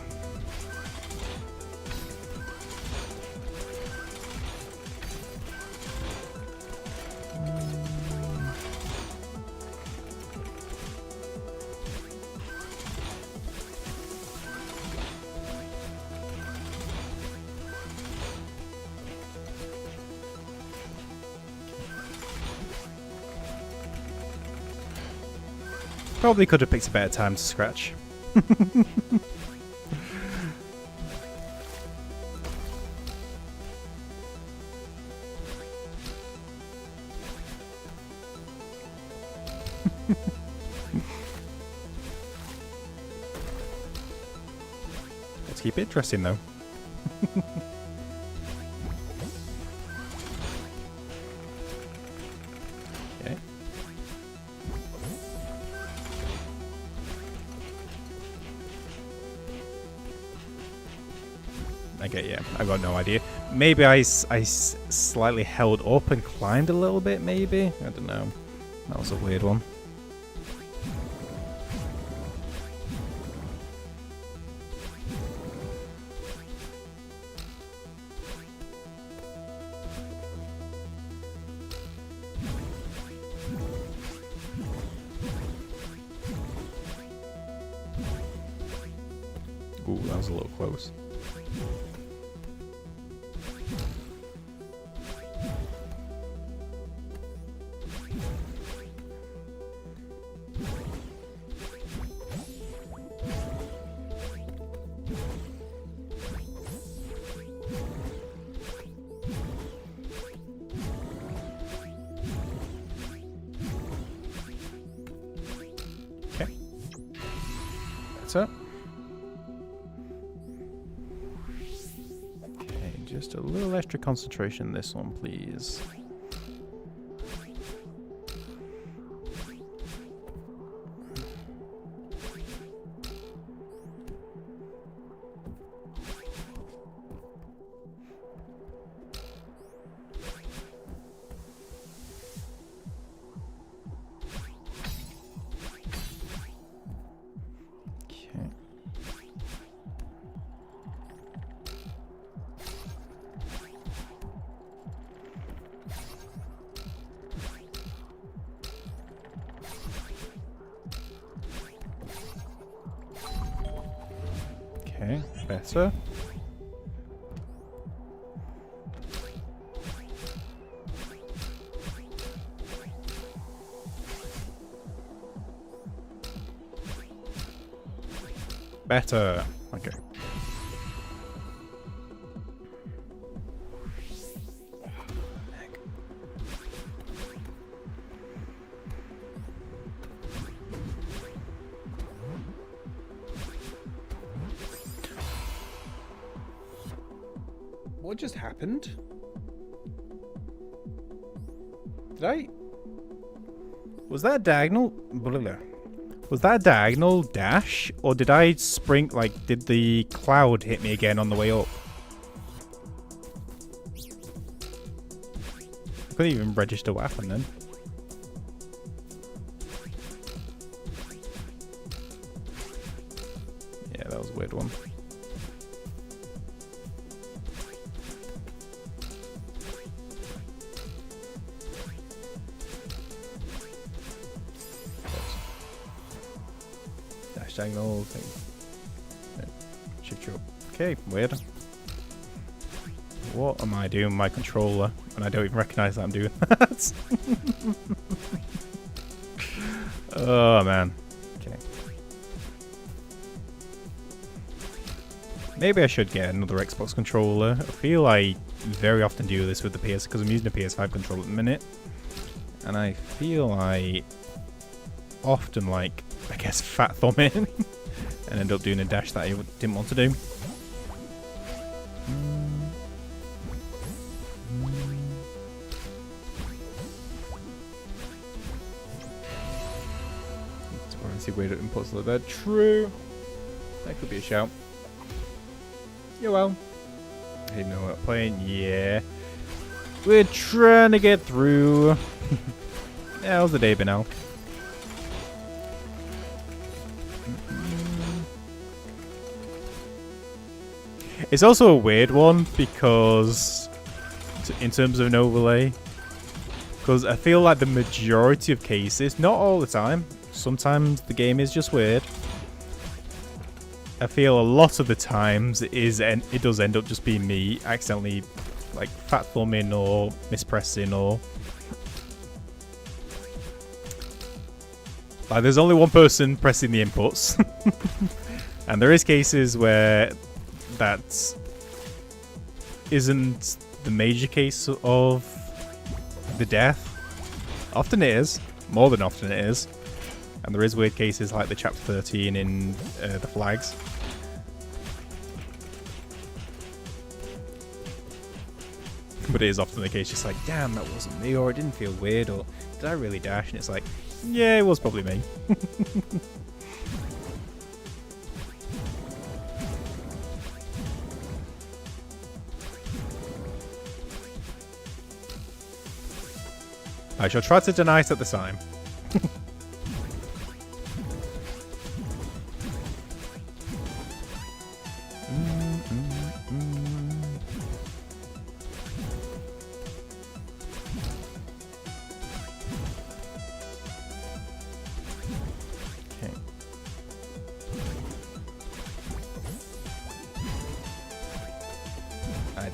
Probably could have picked a better time to scratch. Let's keep it interesting though. Okay. Okay, yeah, I got no idea. Maybe I slightly held up and climbed a little bit, maybe? I don't know. That was a weird one. Ooh, that was a little close. Okay. That's it. Okay, just a little extra concentration in this one, please. Okay, better. Better. Okay. What just happened? Did I... Was that a diagonal? Was that a diagonal dash? Or did I spring... Like, did the cloud hit me again on the way up? I couldn't even register what happened then. Yeah, that was a weird one. Diagonal thing. Shift you up. Okay, weird. What am I doing with my controller when I don't even recognize that I'm doing that? Oh man. Okay. Maybe I should get another Xbox controller. I feel I very often do this with the PS because I'm using a PS5 controller at the minute. And I feel I often like, I guess, fat thumb in and end up doing a dash that I didn't want to do. Let's see weird inputs like that. True. That could be a shout. Yeah, well. Hey, know what I'm playing? Yeah. We're trying to get through. Yeah, how's the day been, Al? It's also a weird one because, in terms of an overlay, because I feel like the majority of cases, not all the time, sometimes the game is just weird. I feel a lot of the times it does end up just being me accidentally like fat thumbing or mispressing or like there's only one person pressing the inputs, and there is cases where that isn't the major case of the death. Often it is. More than often it is. And there is weird cases like the chapter 13 in the flags. But it is often the case just like, damn, that wasn't me, or it didn't feel weird, or did I really dash? And it's like, yeah, it was probably me. I shall try to deny it at the time. Okay.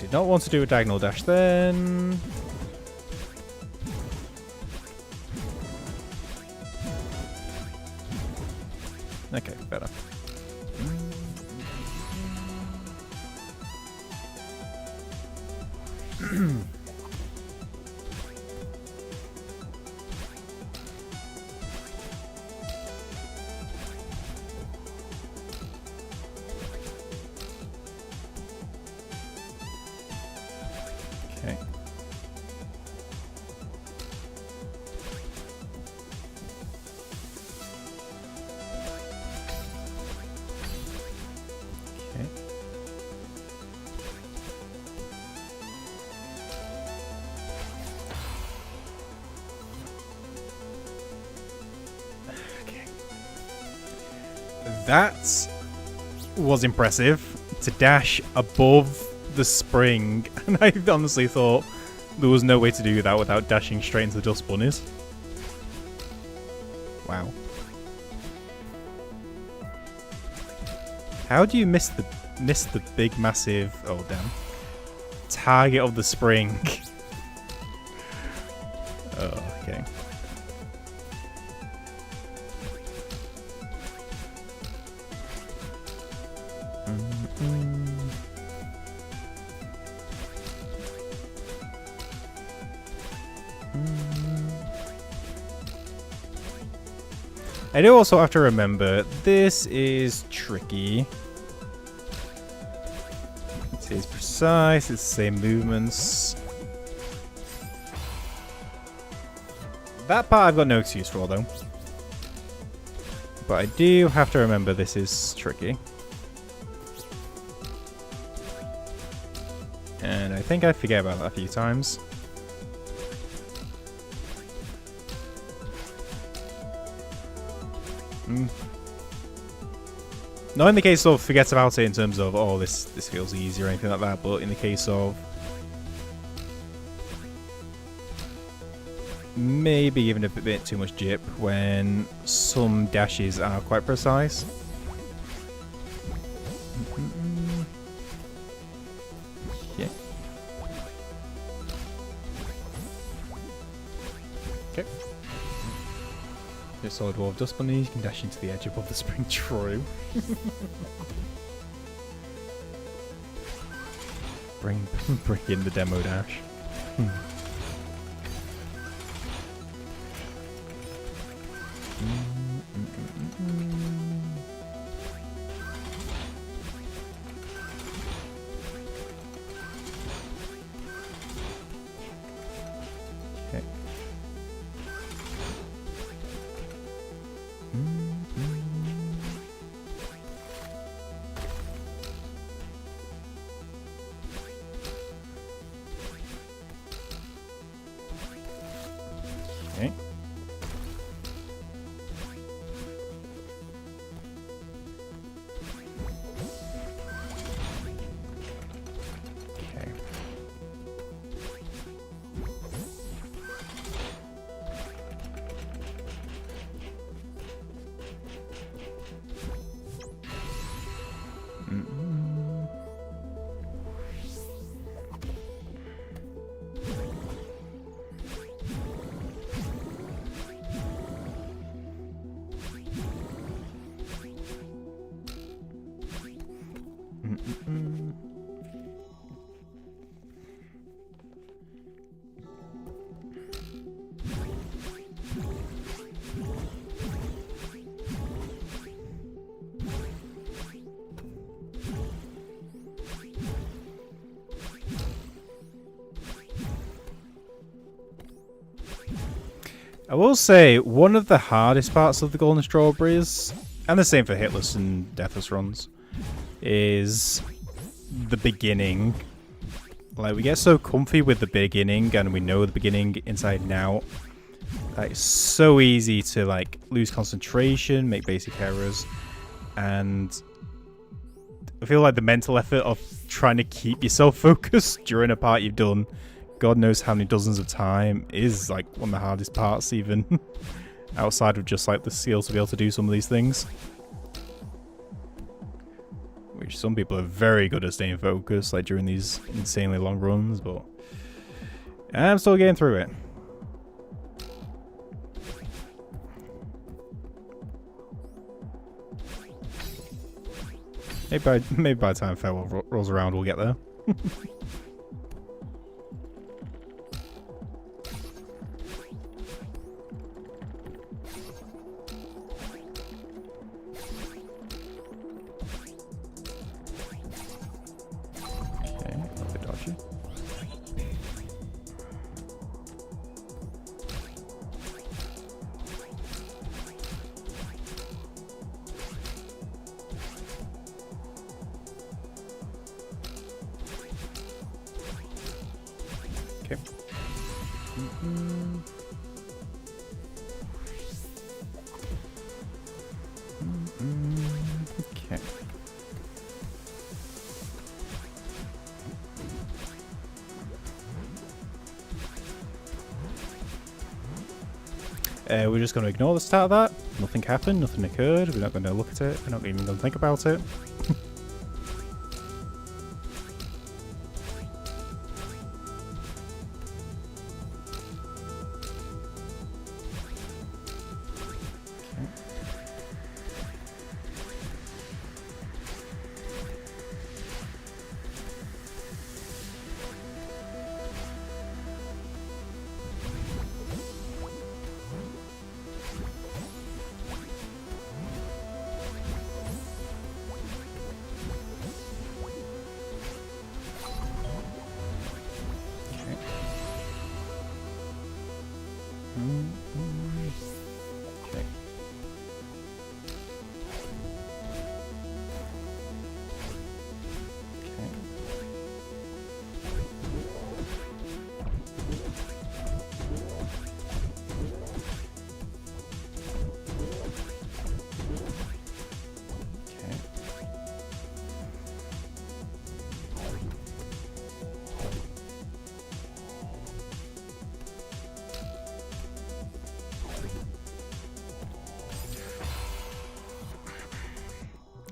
did not want to do a diagonal dash then. Okay, better. Okay. Okay. Okay. That was impressive, to dash above the spring, and I honestly thought there was no way to do that without dashing straight into the dust bunnies. Wow. How do you miss the big massive, oh damn, target of the spring? Oh, okay. I do also have to remember, this is tricky. It is precise, it's the same movements. That part I've got no excuse for, though. But I do have to remember this is tricky. And I think I forget about that a few times. Not in the case of forget about it in terms of, oh, this feels easy or anything like that, but in the case of maybe giving a bit too much jip when some dashes are quite precise. Yeah. Okay. Solid wall of dust bunnies, you can dash into the edge above the spring. True. bring in the demo dash. Okay. Okay. I will say, one of the hardest parts of the Golden Strawberries, and the same for hitless and deathless runs, is the beginning. Like, we get so comfy with the beginning, and we know the beginning inside and out. It's so easy to, like, lose concentration, make basic errors, and I feel like the mental effort of trying to keep yourself focused during a part you've done God knows how many dozens of time is like one of the hardest parts, even outside of just like the skill to be able to do some of these things. which some people are very good at staying focused, like during these insanely long runs, but I'm still getting through it. Maybe by the time farewell rolls around, we'll get there. We're just going to ignore the start of that. Nothing happened, nothing occurred. We're not going to look at it. We're not even going to think about it.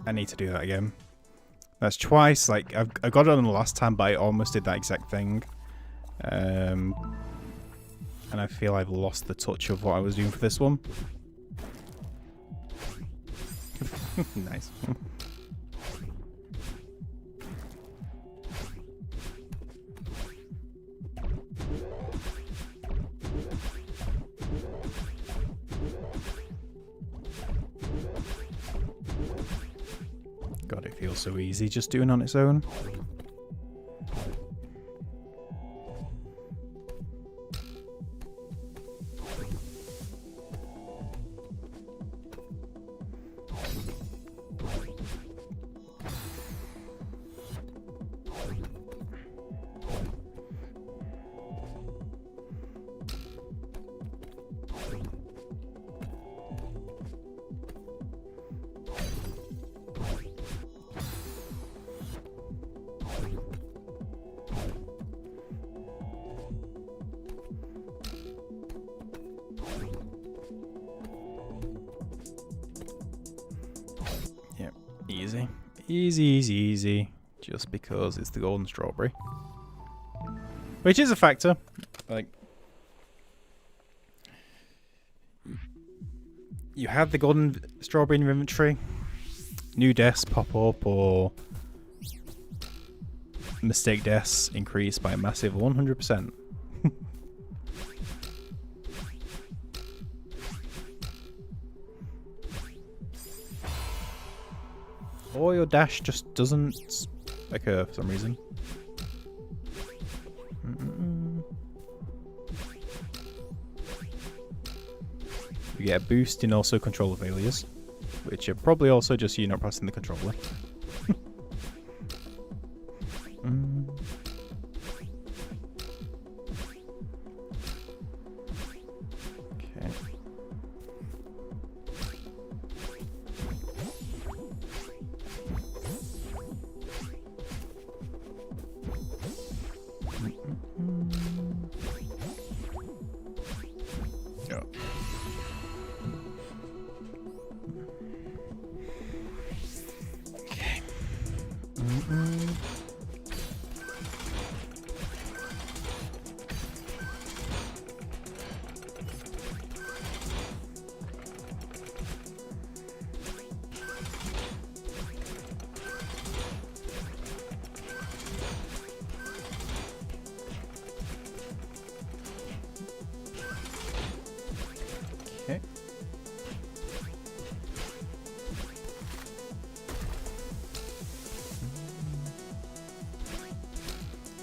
I need to do that again. That's twice. Like I got it on the last time, but I almost did that exact thing. And I feel I've lost the touch of what I was doing for this one. Nice. God, it feels so easy just doing on its own. Easy. Easy, easy, easy. Just because it's the golden strawberry. Which is a factor. Like, you have the golden strawberry in your inventory. New deaths pop up, or mistake deaths increase by a massive 100%. Or your dash just doesn't occur for some reason. You get a boost in also controller failures, which are probably also just you not pressing the controller. Okay.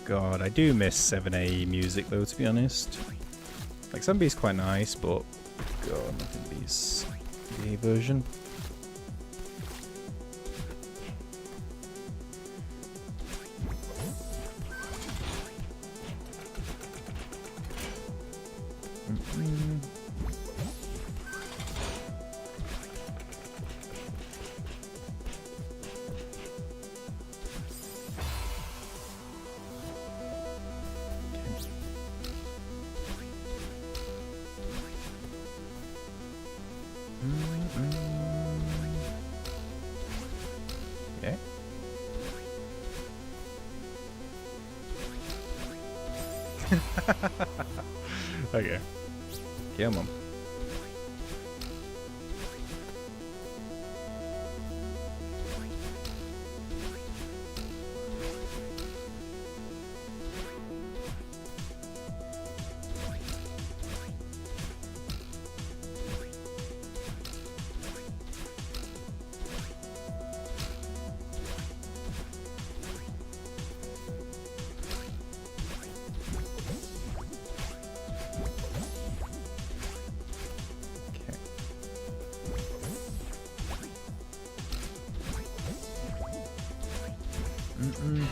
God, I do miss 7A music though, to be honest. Like 7B is quite nice, but God, nothing beats the A version. Yeah. Okay. Come on.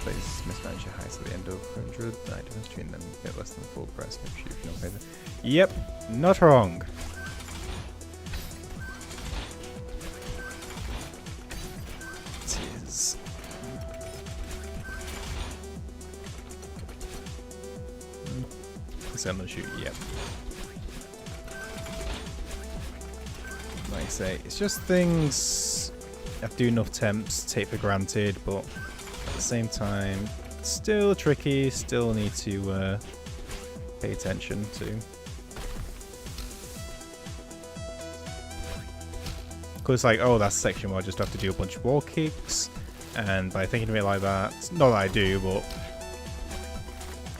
Please mismanage your heights at the end of 100. I difference between them get less than full price if you don't pay them. Yep, not wrong. Tis. So I'm gonna shoot. Yep. Like I say, it's just things I do enough attempts, take for granted, but at the same time, still tricky, still need to pay attention to. Because like, oh, that's a section where I just have to do a bunch of wall kicks, and by thinking of it like that, not that I do, but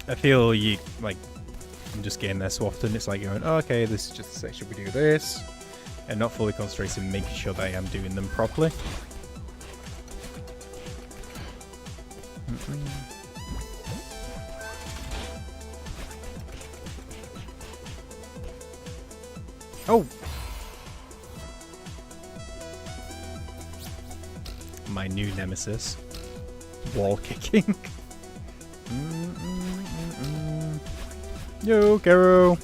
I feel you, like, I'm just getting there so often, it's like going, oh, okay, this is just a section we do this, and not fully concentrating, making sure that I am doing them properly. Oh! My new nemesis. Wall kicking. Yo, Garo!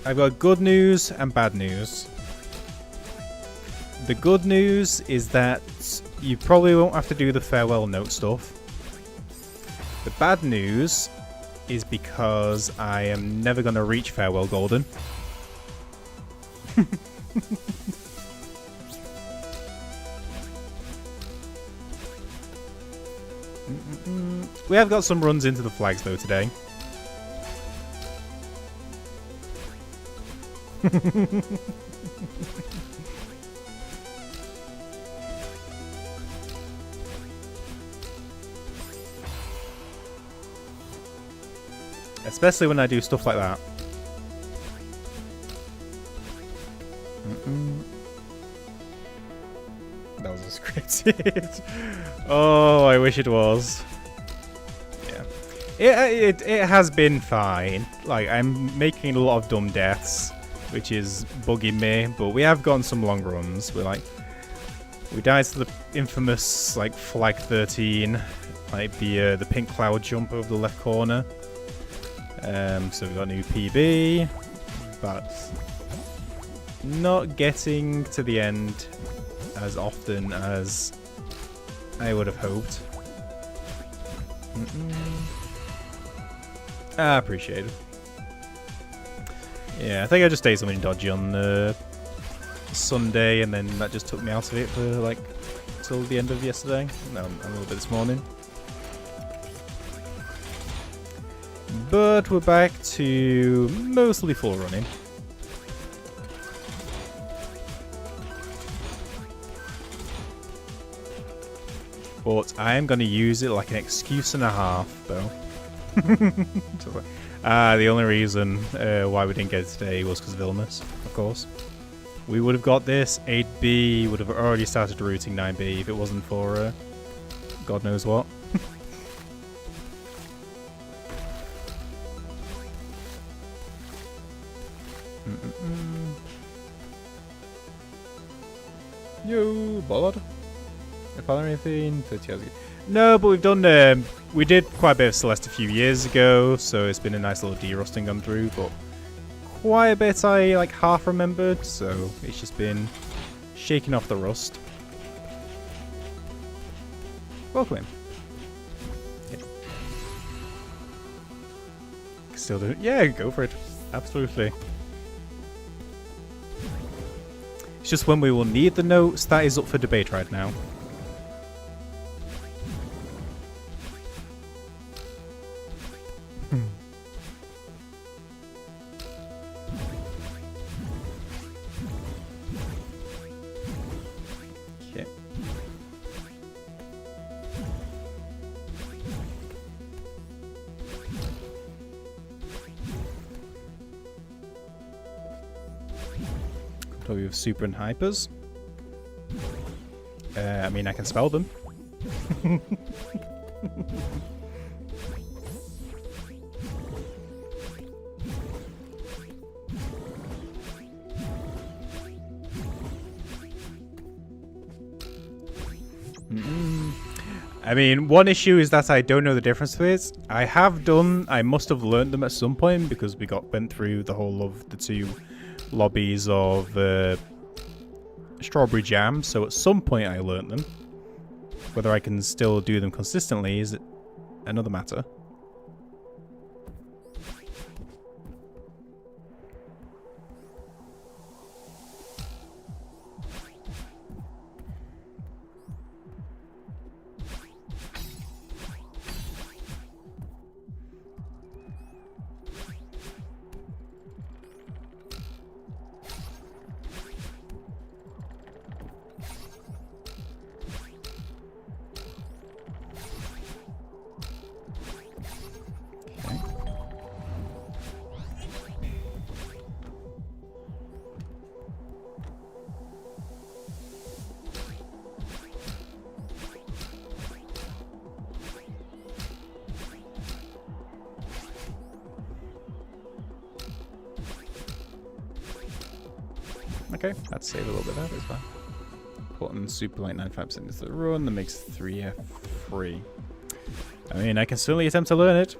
I've got good news and bad news. The good news is that you probably won't have to do the farewell note stuff. The bad news is because I am never going to reach farewell golden. We have got some runs into the flags though today. Especially when I do stuff like that. That was scripted. Oh, I wish it was. Yeah. It has been fine. Like, I'm making a lot of dumb deaths, which is bugging me, but we have gotten some long runs. We died to the infamous, like, flag 13, like the pink cloud jump over the left corner. So we've got a new PB, but not getting to the end as often as I would have hoped. I appreciate it. Yeah, I think I just did something dodgy on Sunday, and then that just took me out of it for like till the end of yesterday. No, a little bit this morning. But we're back to mostly full running. But I am going to use it like an excuse and a half, though. The only reason why we didn't get it today was because of illness, of course. We would have got this. 8B would have already started routing 9B if it wasn't for God knows what. Yo, bollard. If I learn anything, 30 hours ago. No, but we've done. We did quite a bit of Celeste a few years ago, so it's been a nice little de-rusting gone through. But quite a bit I like half remembered, so it's just been shaking off the rust. Welcome in. Yeah. Still do it? Yeah, go for it. Absolutely. It's just when we will need the notes that is up for debate right now. Okay. So we have super and hypers. I mean, I can spell them. I mean, one issue is that I don't know the difference to it. I must have learned them at some point because we went through the whole of the two lobbies of strawberry jam, so at some point I learned them. Whether I can still do them consistently is another matter. Okay, let's save a little bit of that, it's fine. Putting super light 95% into the run, that makes 3F free. I mean, I can certainly attempt to learn it.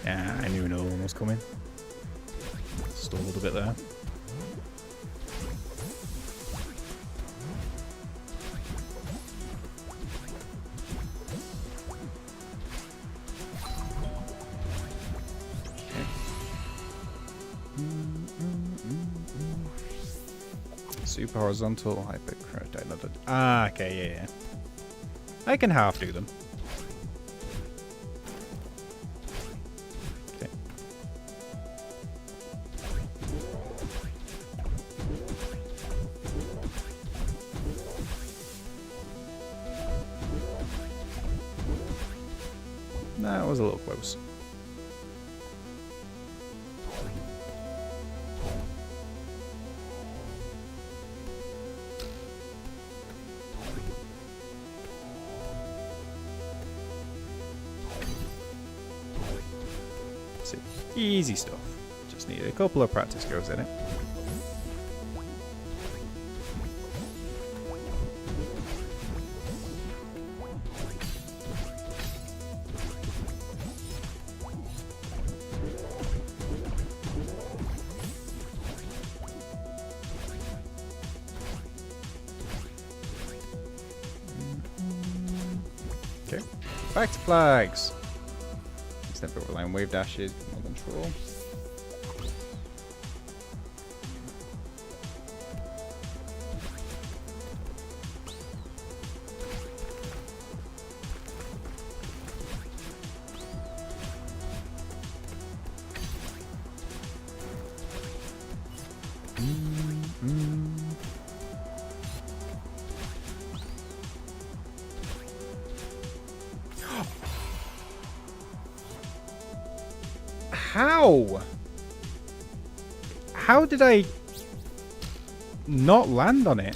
Yeah, I knew another one was coming. Stalled a bit there. Okay. Super horizontal, hyper. Ah, okay, yeah. I can half do them. That was a little close. See, easy stuff. Just need a couple of practice goes in it. Okay, back to flags. Step over line wave dashes, more control. How? How did I not land on it?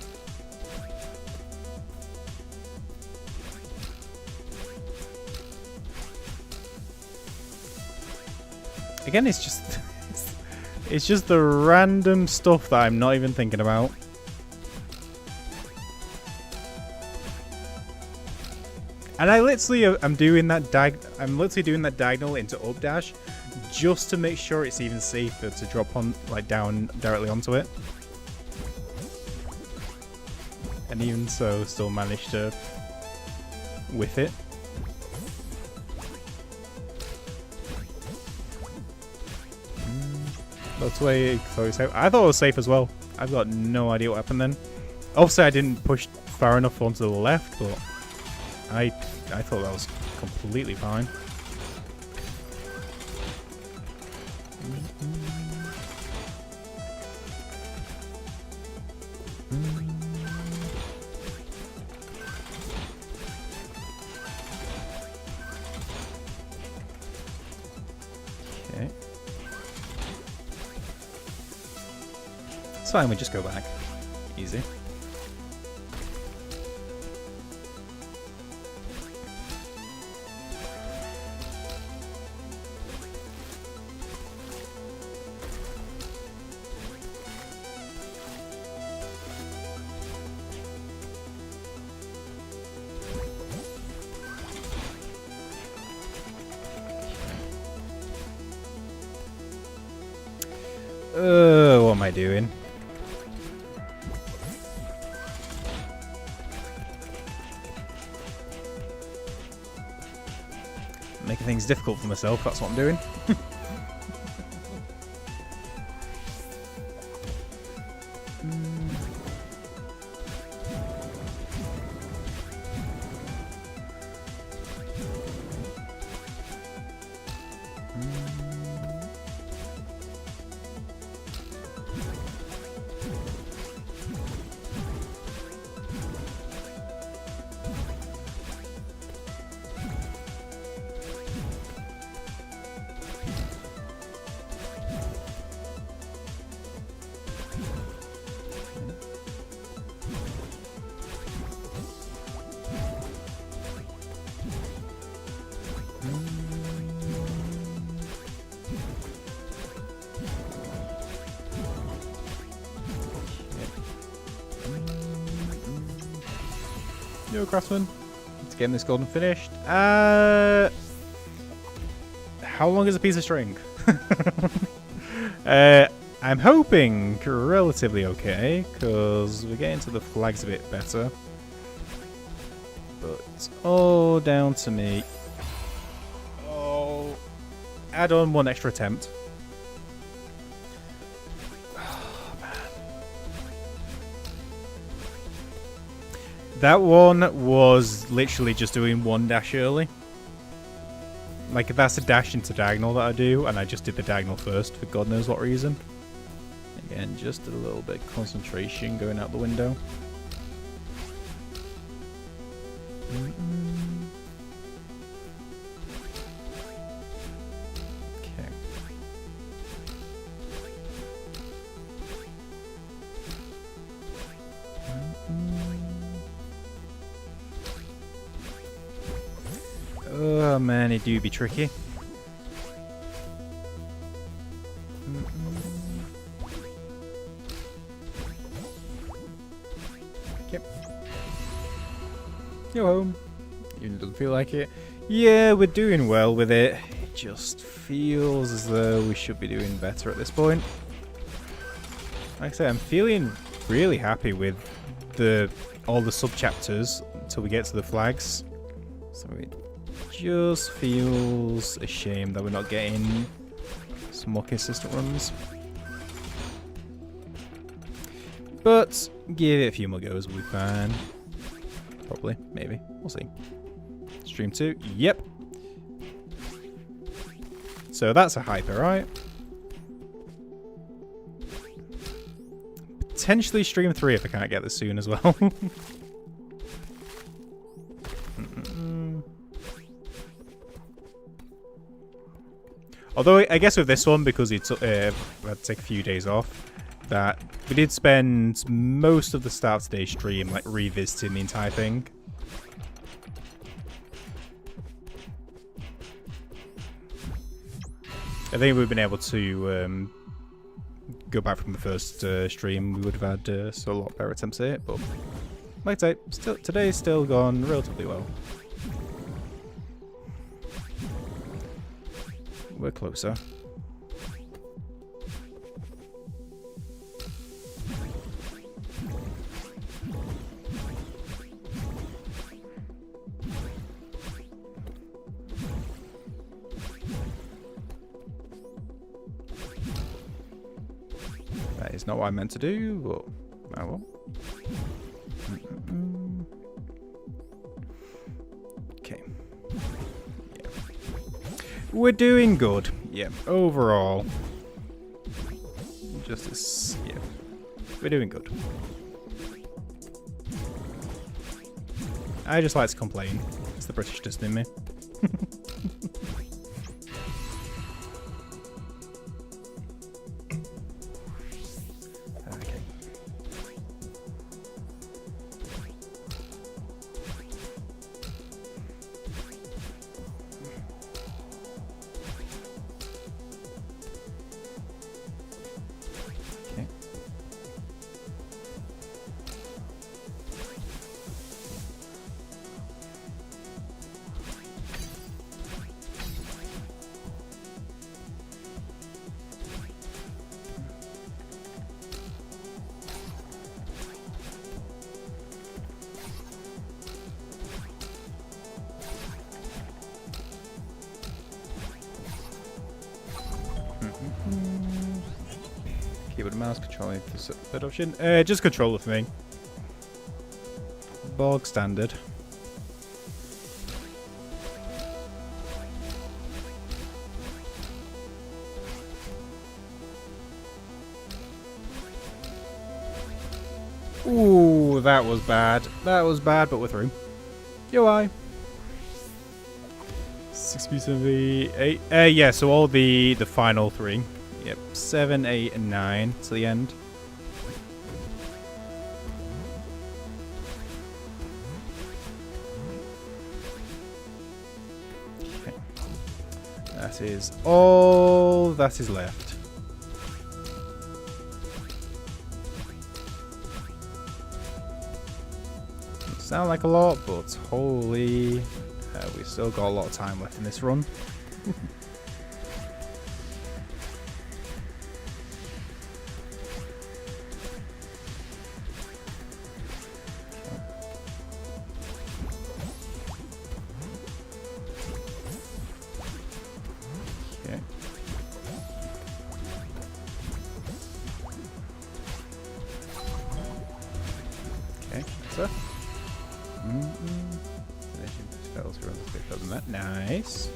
Again, it's just it's just the random stuff that I'm not even thinking about. And I literally I'm doing that diagonal into up dash just to make sure it's even safer to drop on down directly onto it. And even so, still managed to whiff it. That's why I thought it was safe. I thought it was safe as well. I've got no idea what happened then. Obviously, I didn't push far enough onto the left, but I thought that was completely fine. Okay. It's fine, we just go back. Easy. What am I doing? Making things difficult for myself, that's what I'm doing. Yo, Craftsman. Let's get this golden finished. How long is a piece of string? I'm hoping relatively okay, because we're getting to the flags a bit better. But it's all down to me. Oh, add on one extra attempt. That one was literally just doing one dash early. Like, that's a dash into diagonal that I do, and I just did the diagonal first for God knows what reason. Again, just a little bit of concentration going out the window. Okay. Oh man, it do be tricky. Yep. Yo home. Even doesn't feel like it. Yeah, we're doing well with it. It just feels as though we should be doing better at this point. Like I say, I'm feeling really happy with all the sub-chapters until we get to the flags. So it just feels a shame that we're not getting some more consistent runs. But give it a few more goes, we'll be fine. Probably, maybe, we'll see. Stream 2, yep. So that's a hyper, right? Potentially stream 3 if I can't get this soon as well. Although I guess with this one, because it's had to take a few days off, that we did spend most of the start of today's stream like revisiting the entire thing. I think we've been able to go back from the first stream. We would have had so a lot better attempts at it, but like I say, today's still gone relatively well. We're closer. That is not what I meant to do, but oh well. Okay. Yeah. We're doing good. Yeah, overall. Just as, yeah. We're doing good. I just like to complain. It's the Britishness in me. Keyboard and mouse controlling the third option. Just controller for me. Bog standard. Ooh, that was bad. That was bad, but we're through. UI. 6B, 7B, 8. Yeah, so all the final three. Yep, 7, 8, and 9 to the end. Okay. That is all that is left. Doesn't sound like a lot, but holy, we've still got a lot of time left in this run. Nice.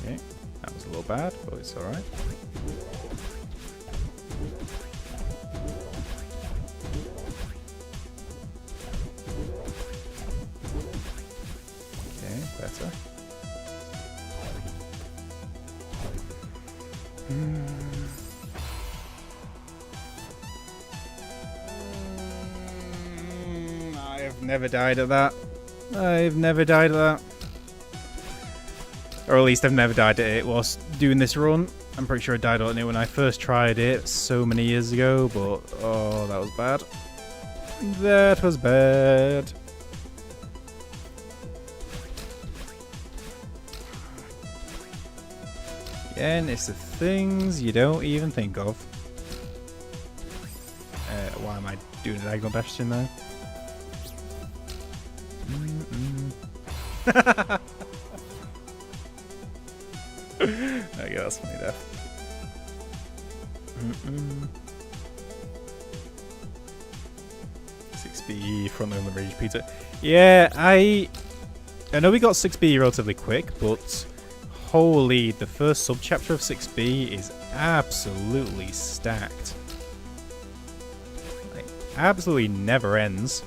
Okay, that was a little bad, but it's alright. Okay, better. I've never died at that. I've never died at that. Or at least I've never died at it whilst doing this run. I'm pretty sure I died on it when I first tried it so many years ago, but oh, that was bad. That was bad. Again, it's the things you don't even think of. Why am I doing a diagonal bastion there? Okay, that's funny there. 6B front on the rage pizza. Yeah, I know we got 6B relatively quick, but holy, the first subchapter of 6B is absolutely stacked. Like, absolutely never ends.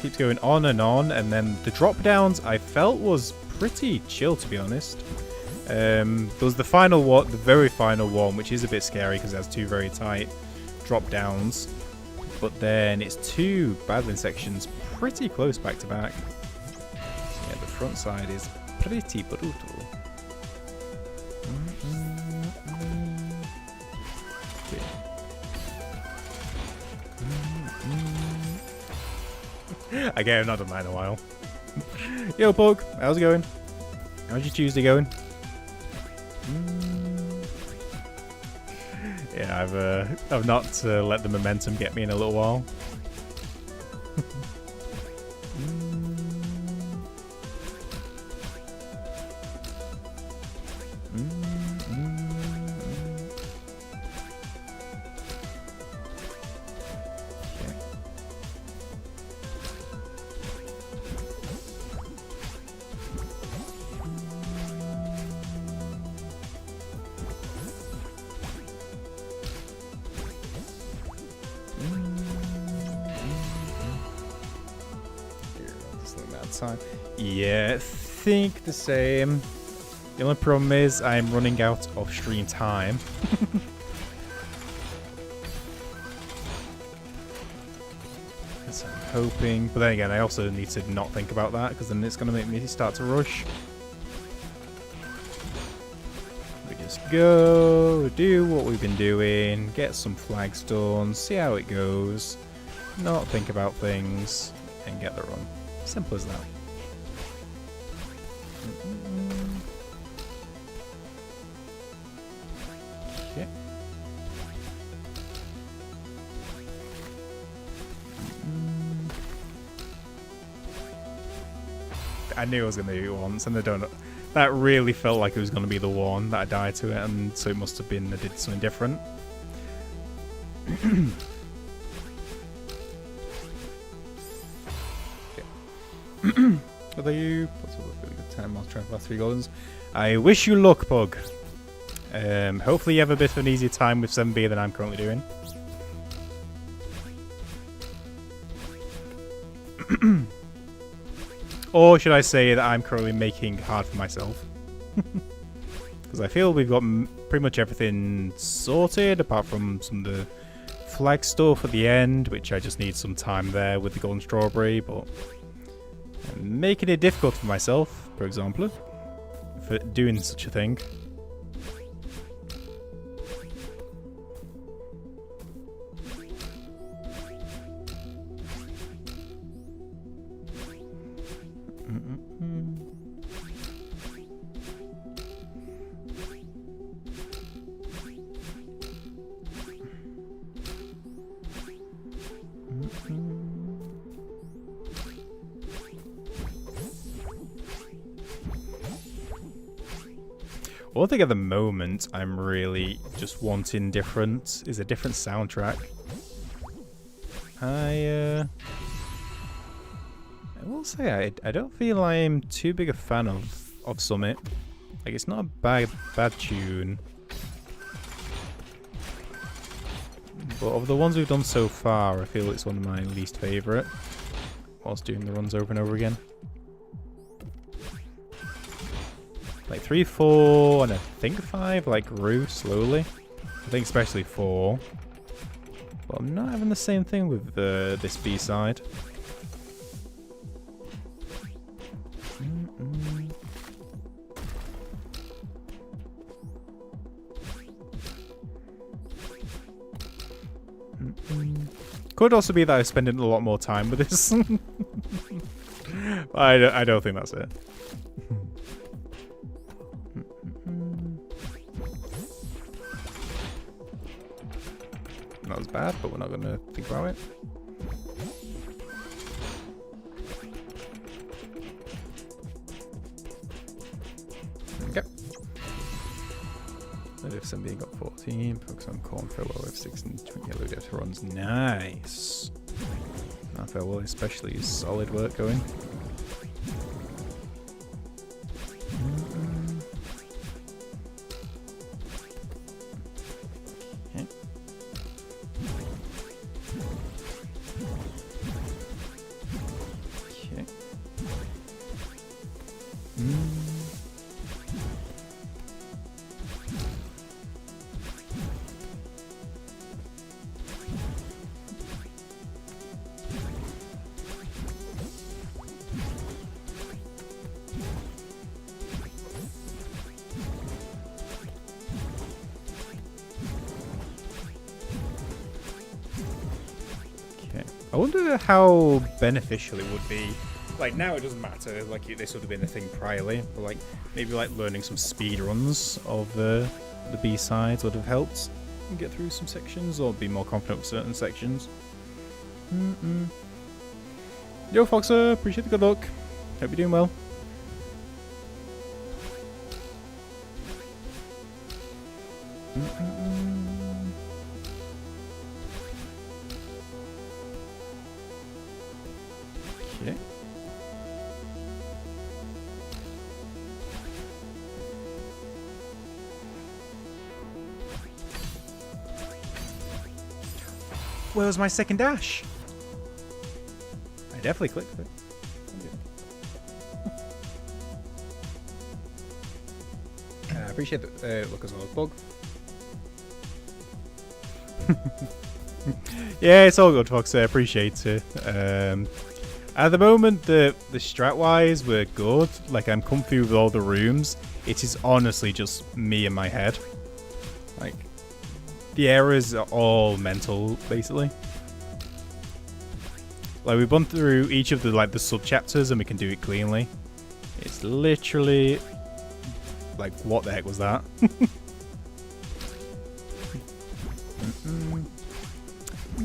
keeps going on, and then the drop downs I felt was pretty chill, to be honest. There was the final one, the very final one, which is a bit scary because it has two very tight drop downs. But then it's two battling sections pretty close back to back. So yeah, the front side is pretty brutal. Again, I've not done that in a while. Yo, Pug, how's it going? How's your Tuesday going? Yeah, I've not let the momentum get me in a little while. Time. Yeah, think the same. The only problem is I'm running out of stream time. So I'm hoping, but then again, I also need to not think about that because then it's going to make me start to rush. We just go, do what we've been doing, get some flags done, see how it goes, not think about things, and get the run. Simple as that. Okay. I knew I was going to do it once, and I don't know. That really felt like it was going to be the one that I died to it, and so it must have been I did something different. Are you? What's a really good time? I'll try for 3 goldens. I wish you luck, Pug. Hopefully you have a bit of an easier time with 7B than I'm currently doing. Or should I say that I'm currently making it hard for myself? Because I feel we've got pretty much everything sorted, apart from some of the flag stuff at the end, which I just need some time there with the golden strawberry, but I'm making it difficult for myself, for example, for doing such a thing. One thing at the moment I'm really just wanting different is a different soundtrack. I will say I don't feel I'm too big a fan of Summit. Like, it's not a bad tune. But of the ones we've done so far, I feel it's one of my least favourite. Whilst doing the runs over and over again. Like 3, 4, and I think 5 like grew slowly. I think especially 4. But I'm not having the same thing with this B-side. Could also be that I'm spending a lot more time with this. I don't think that's it. Not as bad, but we're not going to think about it. Okay. Load of 7B got 14. Focus on corn, farewell with 6 and 20 yellow depth runs. Nice. Now farewell especially is solid work going. I wonder how beneficial it would be. Like, now it doesn't matter, like, this would have been a thing priorly, but, like, maybe, like, learning some speed runs of the B-sides would have helped get through some sections, or be more confident with certain sections. Yo, Foxer, appreciate the good luck. Hope you're doing well. Okay. Where was my second dash? I definitely clicked it. I appreciate the look as well, Bug. Yeah, it's all good, Fox. I appreciate it. At the moment, the strat-wise, we're good. Like, I'm comfy with all the rooms. It is honestly just me in my head. Like, the errors are all mental, basically. Like, we've gone through each of the sub-chapters and we can do it cleanly. It's literally... like, what the heck was that?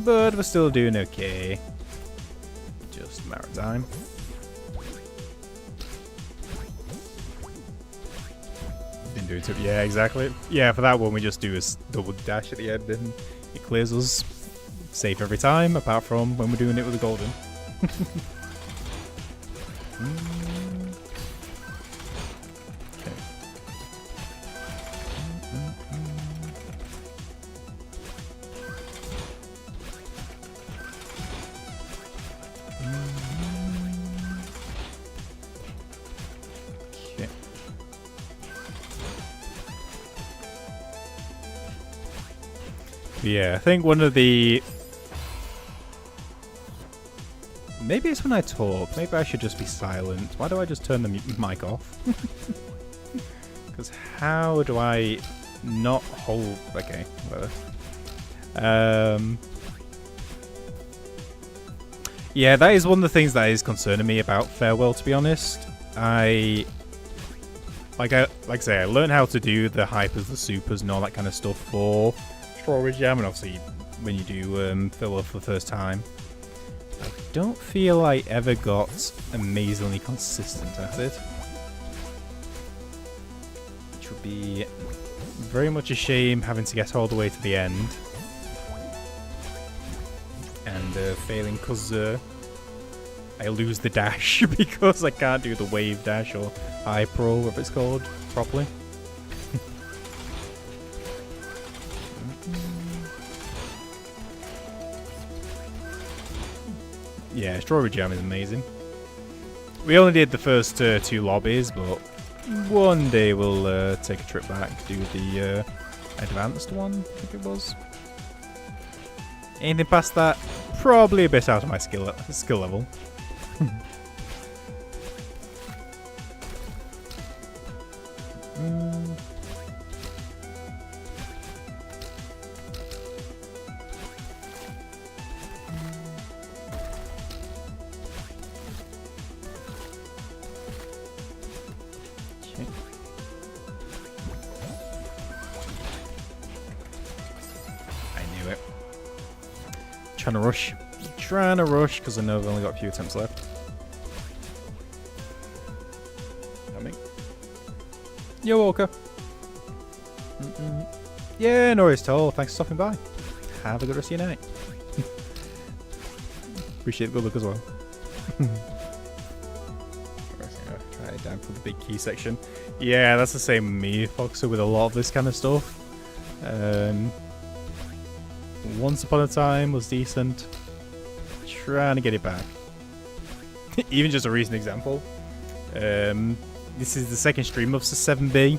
But we're still doing okay. Just a matter of time. Didn't do it. Yeah, exactly. Yeah, for that one we just do a double dash at the end and it clears us safe every time, apart from when we're doing it with the golden. Yeah, I think one of the... maybe it's when I talk. Maybe I should just be silent. Why do I just turn the mic off? Because how do I not hold... okay, whatever. Yeah, that is one of the things that is concerning me about Farewell, to be honest. I say, I learned how to do the hypers, the supers, and all that kind of stuff for Strawberry Jam, and obviously when you do Farewell for the first time. I don't feel I ever got amazingly consistent at it, which would be very much a shame, having to get all the way to the end and failing because I lose the dash because I can't do the wave dash or high pro, whatever it's called, properly. Yeah, Strawberry Jam is amazing. We only did the first 2 lobbies, but one day we'll take a trip back, do the advanced one, I think it was. Anything past that, probably a bit out of my skill level. Trying to rush because I know I've only got a few attempts left. Coming. Yo, Walker. Yeah, no worries at all. Thanks for stopping by. Have a good rest of your night. Appreciate the good look as well. Try it down for the big key section. Yeah, that's the same with me, Foxer, with a lot of this kind of stuff. Once Upon a Time was decent. Trying to get it back. Even just a recent example. This is the second stream of 7B.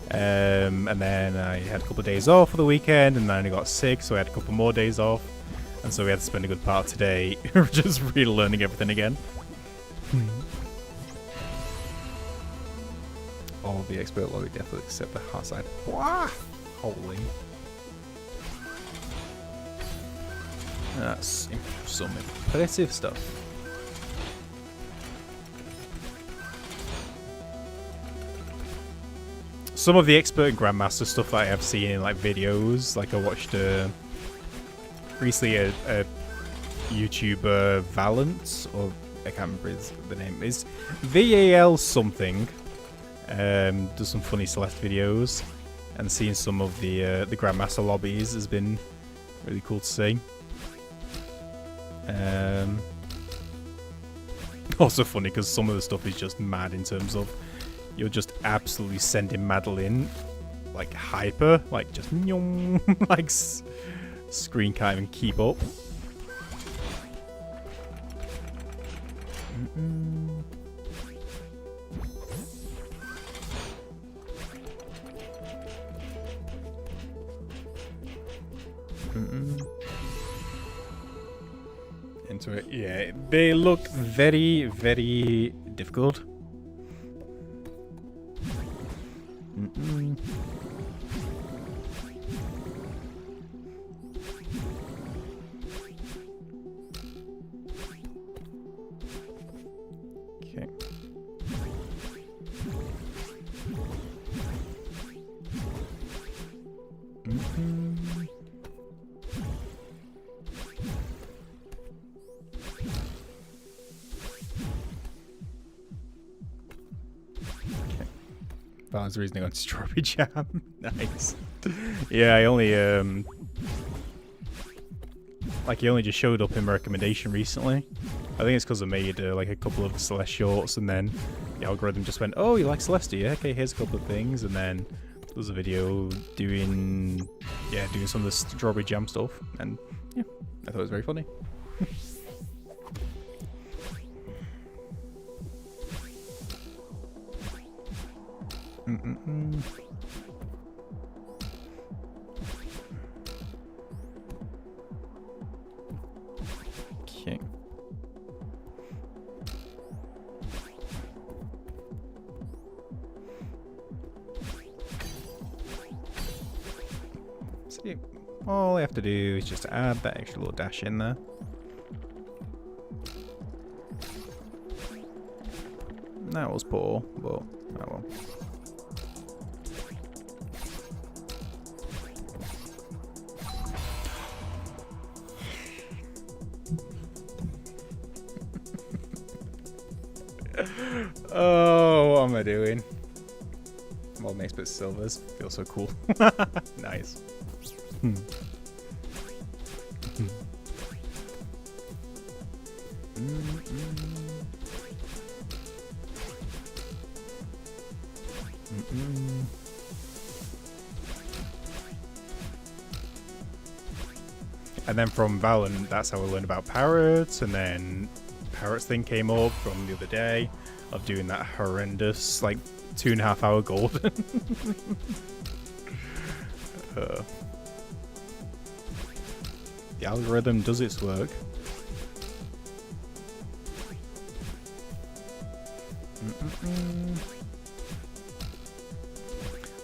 And then I had a couple of days off for the weekend, and then I only got sick, so I had a couple more days off. And so we had to spend a good part of today just relearning everything again. All the expert logic definitely except the hard side. Wah! Holy. That's some impressive stuff. Some of the expert and grandmaster stuff that I have seen in like videos, like I watched recently a YouTuber Valance, or I can't remember the name, is VAL something. Does some funny Celeste videos, and seeing some of the grandmaster lobbies has been really cool to see. Also funny because some of the stuff is just mad in terms of you're just absolutely sending Madeline like hyper, like just like screen can't even keep up. Into it, yeah. They look very, very difficult. Okay. That was the reason I got strawberry jam. Nice. Yeah, I only like he only just showed up in my recommendation recently. I think it's because I made like a couple of Celeste shorts, and then the algorithm just went, "Oh, you like Celeste? Yeah, okay, here's a couple of things." And then there was a video doing some of the strawberry jam stuff, and yeah, I thought it was very funny. Okay. See, all I have to do is just add that extra little dash in there. That was poor, but oh well. Oh, what am I doing? Well, mixed but silvers. Feels so cool. Nice. And then from Valorant, that's how I learned about parrots, and then parrots thing came up from the other day of doing that horrendous like 2.5 hour golden. The algorithm does its work.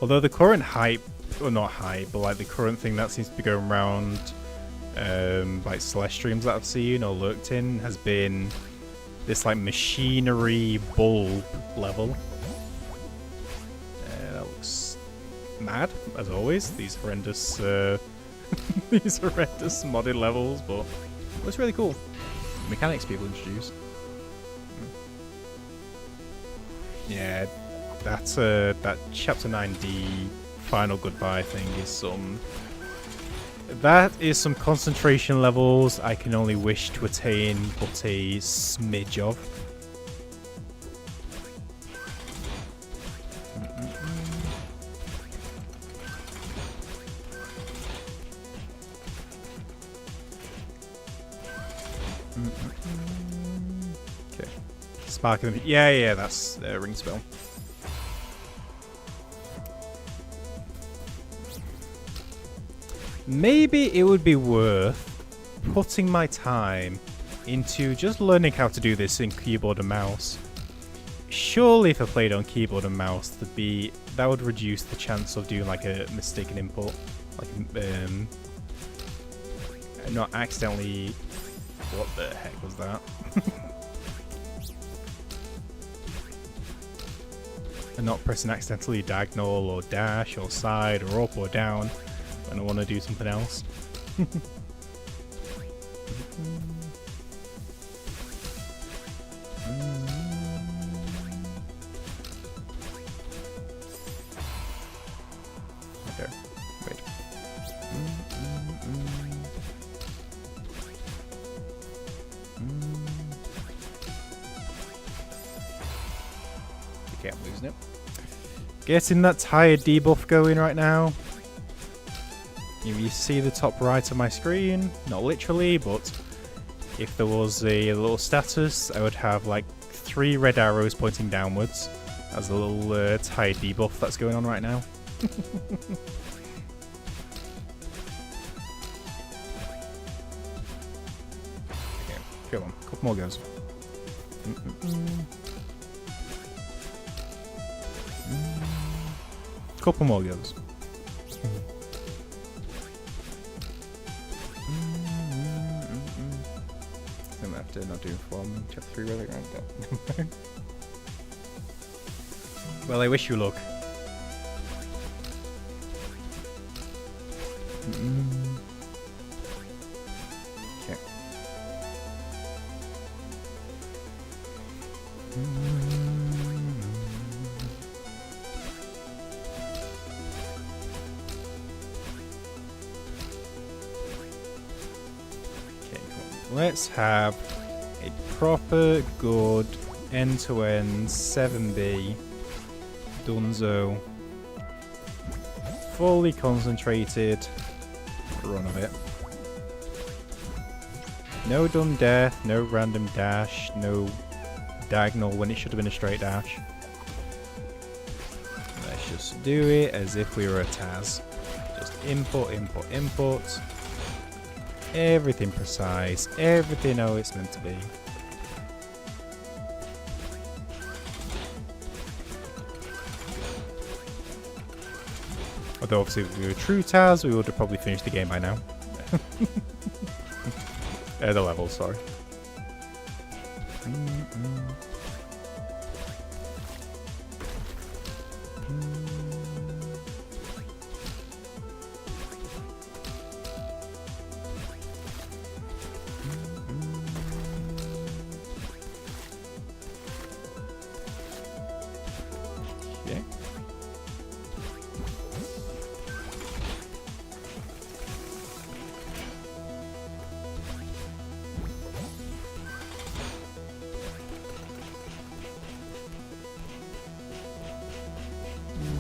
Although the current hype, or not hype, but like the current thing that seems to be going around like Celeste streams that I've seen or lurked in has been this like machinery bulb level. That looks mad as always. These horrendous these horrendous modded levels, but it looks really cool. Mechanics people introduced. Yeah, that's that chapter 9D final goodbye thing is some. That is some concentration levels I can only wish to attain but a smidge of. Okay. Sparking. Yeah, that's rings a bell. Maybe it would be worth putting my time into just learning how to do this in keyboard and mouse. Surely if I played on keyboard and mouse, that would reduce the chance of doing like a mistaken input. Like not accidentally... What the heck was that? And not pressing accidentally diagonal or dash or side or up or down when I want to do something else. Okay, wait. Okay, I'm losing it. Getting that tired debuff going right now. If you see the top right of my screen, not literally, but if there was a little status, I would have like 3 red arrows pointing downwards as a little tired debuff that's going on right now. Okay, come on, couple more goes. Couple more goes. I'm gonna have to not do form chapter 3 really right. Well, I wish you luck. Okay. Let's have a proper good end-to-end 7B Dunzo fully concentrated run of it. No dumb death, no random dash, no diagonal when it should have been a straight dash. Let's just do it as if we were a Taz. Just input, input, input. Everything precise, everything how it's meant to be. Although obviously if we were true Taz, we would have probably finished the game by now. The level, sorry. Okay.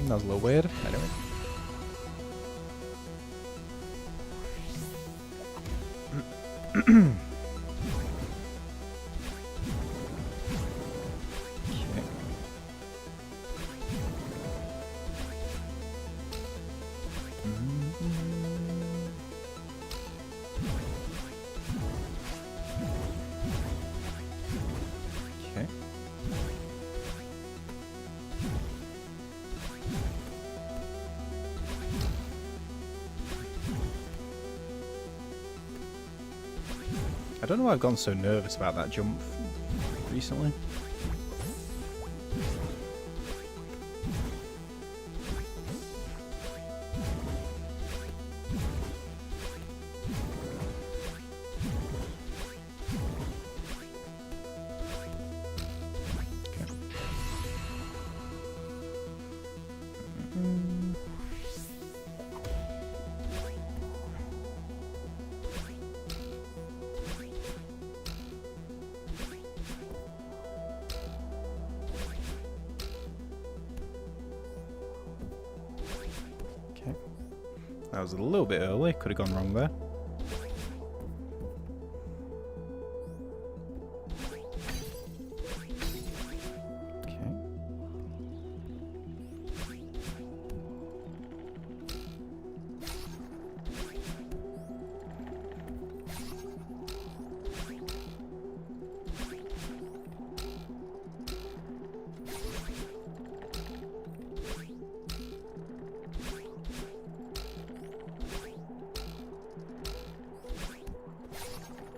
That was a little weird. Anyway. Okay. I don't know why I've gotten so nervous about that jump recently. That was a little bit early, could have gone wrong there. Okay.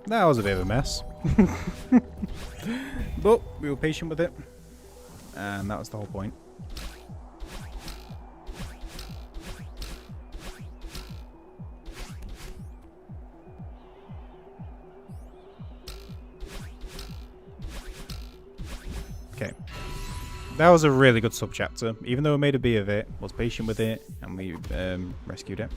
That was a bit of a mess. But we were patient with it. And that was the whole point. Okay. That was a really good sub-chapter. Even though we made a bee of it, was patient with it, and we rescued it.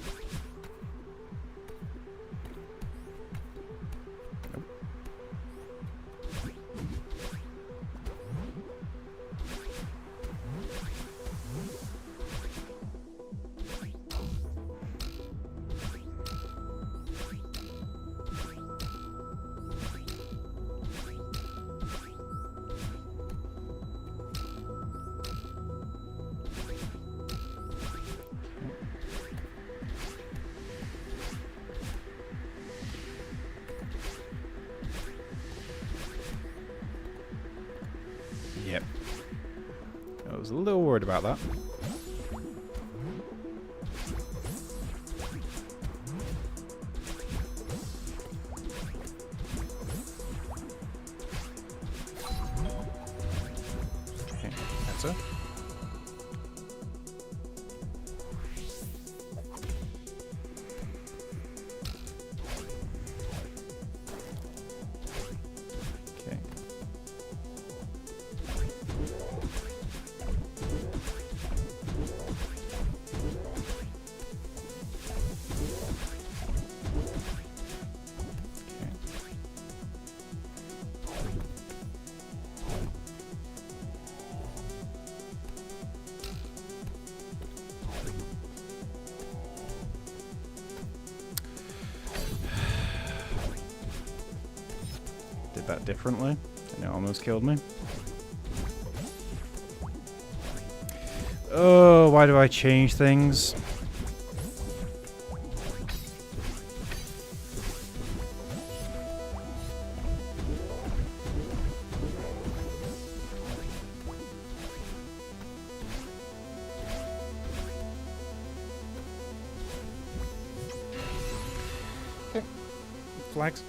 Yep. I was a little worried about that. Okay, that's it. Okay. Did that differently, and it almost killed me. Oh, why do I change things? Okay. Flags.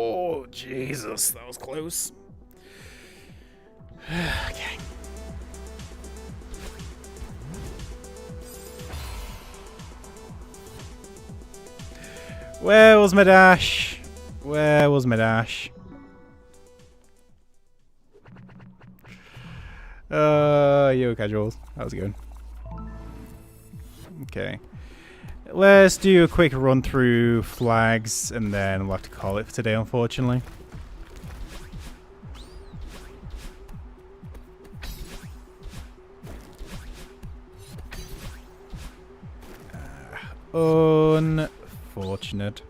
Oh, Jesus, that was close. Okay. Where was my dash? Where was my dash? Yo, casuals. How's it going? Okay. Let's do a quick run through flags and then we'll have to call it for today, unfortunately. Unfortunate.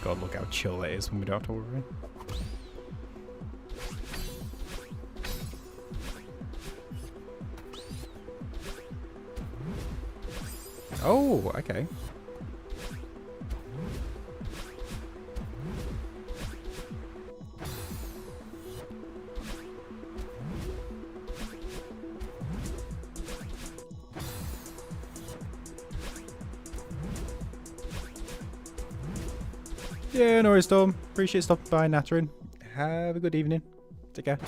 God, look how chill it is when we don't have to worry. Oh, okay. Yeah, no worries, Storm. Appreciate stopping by, Natrin. Have a good evening. Take care.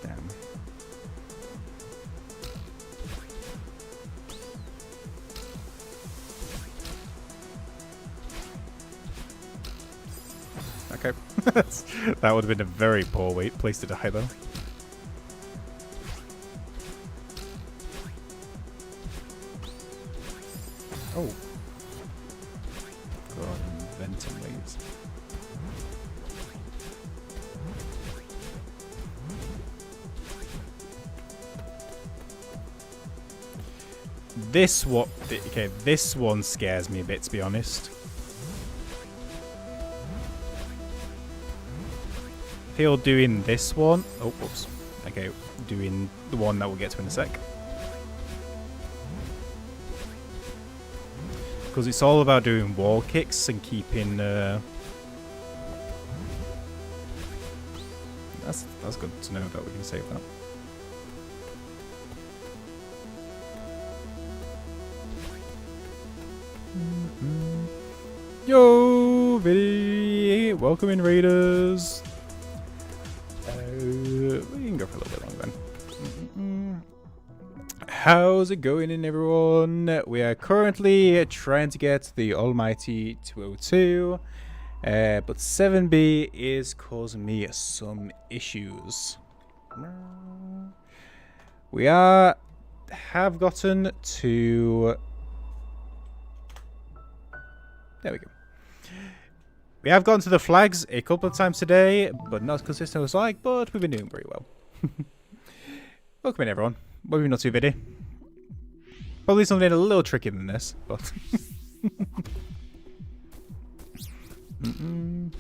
Damn. Okay. That would have been a very poor place to die, though. Oh. God, venting waves. This one scares me a bit, to be honest. I feel doing this one. Oh, whoops. Okay, doing the one that we'll get to in a sec. Because it's all about doing wall kicks and keeping. That's good to know that we can save that. Yo, Viddy! Welcome in, Raiders! We can go for a little bit longer then. How's it going in, everyone? We are currently trying to get the almighty 202, but 7B is causing me some issues. We have gotten to... There we go. We have gone to the flags a couple of times today, but not as consistent as I like, but we've been doing very well. Welcome in, everyone. What have we not to, Viddy? Probably something a little trickier than this, but... Okay.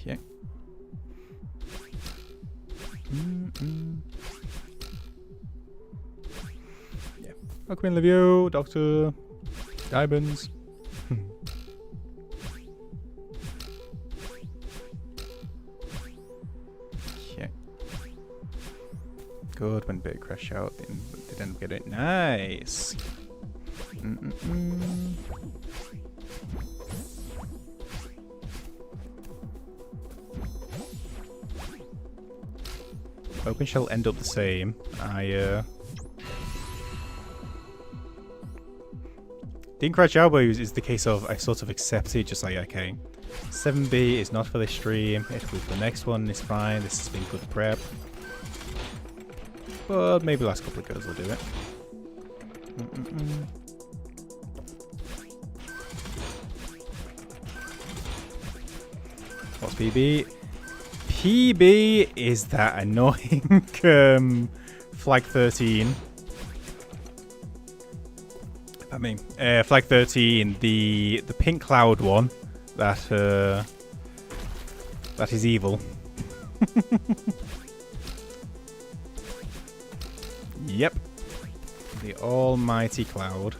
Yeah. Welcome in, Livio, Doctor, Diamonds. Good, when bit crash out, they didn't get it. Nice. Hoping she'll end up the same. Didn't crash out, but is the case of I sort of accepted, just like, okay, 7B is not for this stream. If with the next one, it's fine. This has been good prep. But maybe the last couple of goes will do it. What's PB? PB is that annoying flag 13. I mean, flag 13, the pink cloud one that is evil. Yep. The almighty cloud.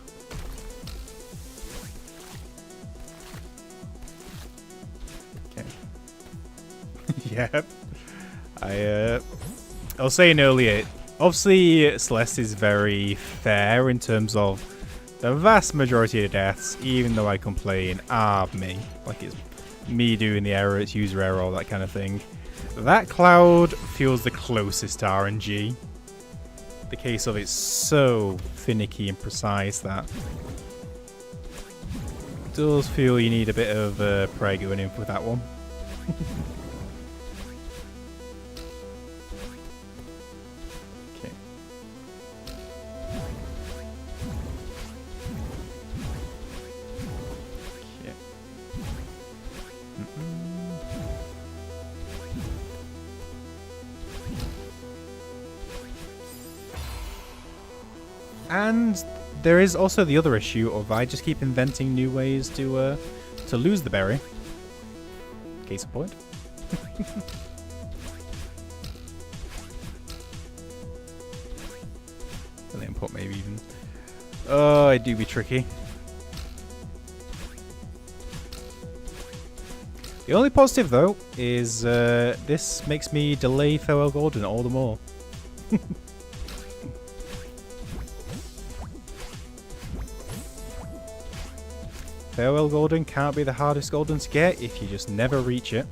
Okay. Yep. I was saying earlier, obviously Celeste is very fair in terms of the vast majority of deaths, even though I complain, me. Like it's me doing the error, it's user error, all that kind of thing. That cloud feels the closest to RNG. The case of it's so finicky and precise that it does feel you need a bit of prayer going in with that one. Okay. Okay. And there is also the other issue of I just keep inventing new ways to lose the berry. Case in point. The input maybe even. Oh, it do be tricky. The only positive though is this makes me delay Farewell Golden all the more. Farewell Golden can't be the hardest golden to get if you just never reach it.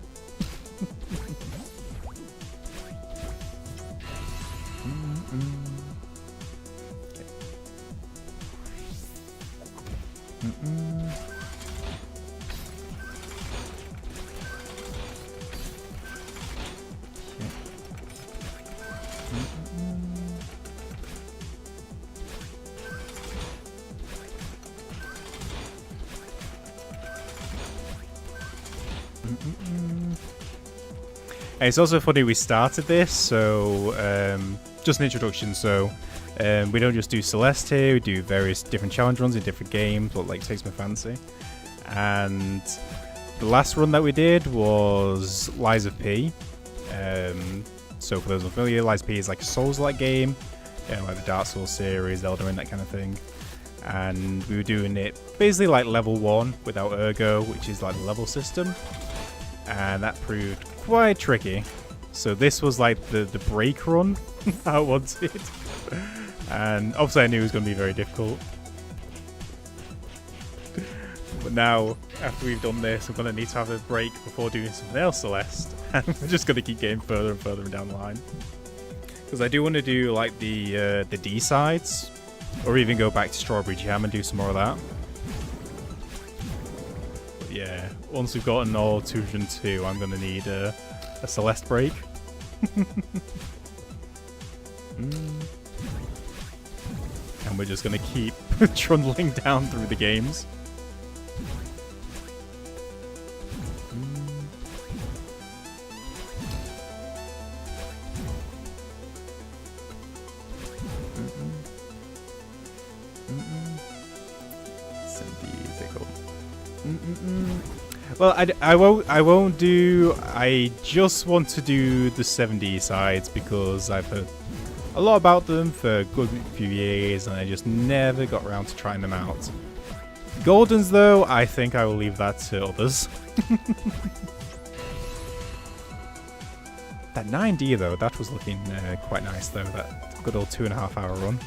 And it's also funny we started this, so just an introduction. So we don't just do Celeste here, we do various different challenge runs in different games, what like takes my fancy. And the last run that we did was Lies of P. So for those unfamiliar, Lies of P is like a Souls-like game, like the Dark Souls series, Elden Ring, that kind of thing. And we were doing it basically like level 1 without Ergo, which is like the level system. And that proved quite tricky. So this was like the break run I wanted. And obviously I knew it was going to be very difficult. But now, after we've done this, we're going to need to have a break before doing something else, Celeste. And we're just going to keep getting further and further down the line. Because I do want to do like the D sides. Or even go back to Strawberry Jam and do some more of that. But yeah, once we've gotten all 202, I'm going to need a Celeste break. And we're just going to keep trundling down through the games. Well, I won't do. I just want to do the 7D sides because I've heard a lot about them for a good few years, and I just never got around to trying them out. Goldens, though, I think I will leave that to others. That 9D though, that was looking quite nice though. That good old 2.5 hour run.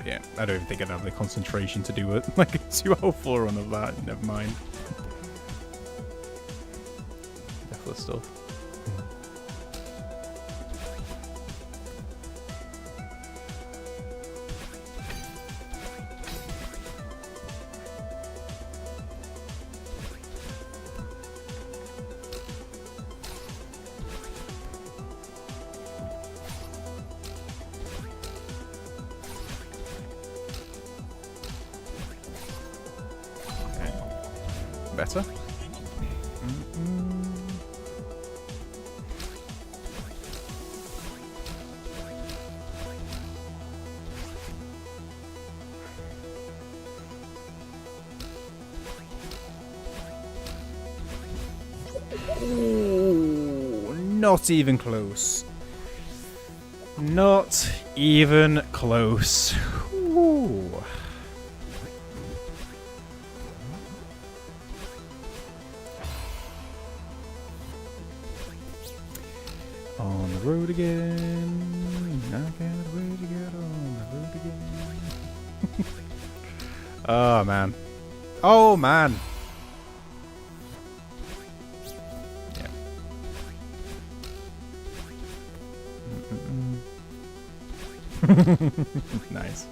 Yeah, I don't even think I'd have the concentration to do it. Like a 204 run of that. Never mind. Deathless stuff. Better. Ooh, not even close. Not even close. Ooh. On the road again. I can't wait to get on the road again. Oh man. Oh man. Yeah. Nice.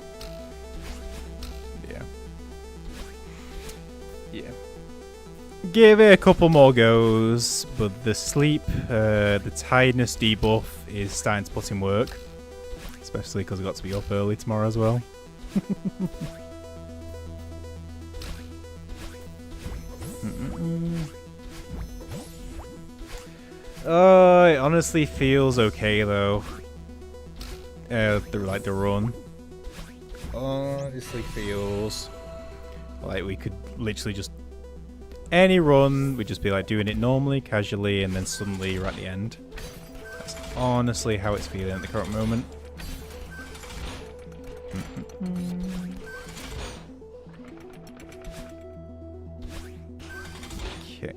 Yeah. Yeah. Give it a couple more goes, but the sleep, the tiredness debuff is starting to put in work. Especially because I've got to be up early tomorrow as well. Oh, it honestly feels okay though. The run. Honestly feels like we could literally just any run, we'd just be like doing it normally, casually, and then suddenly we're at the end. That's honestly how it's feeling at the current moment. Okay.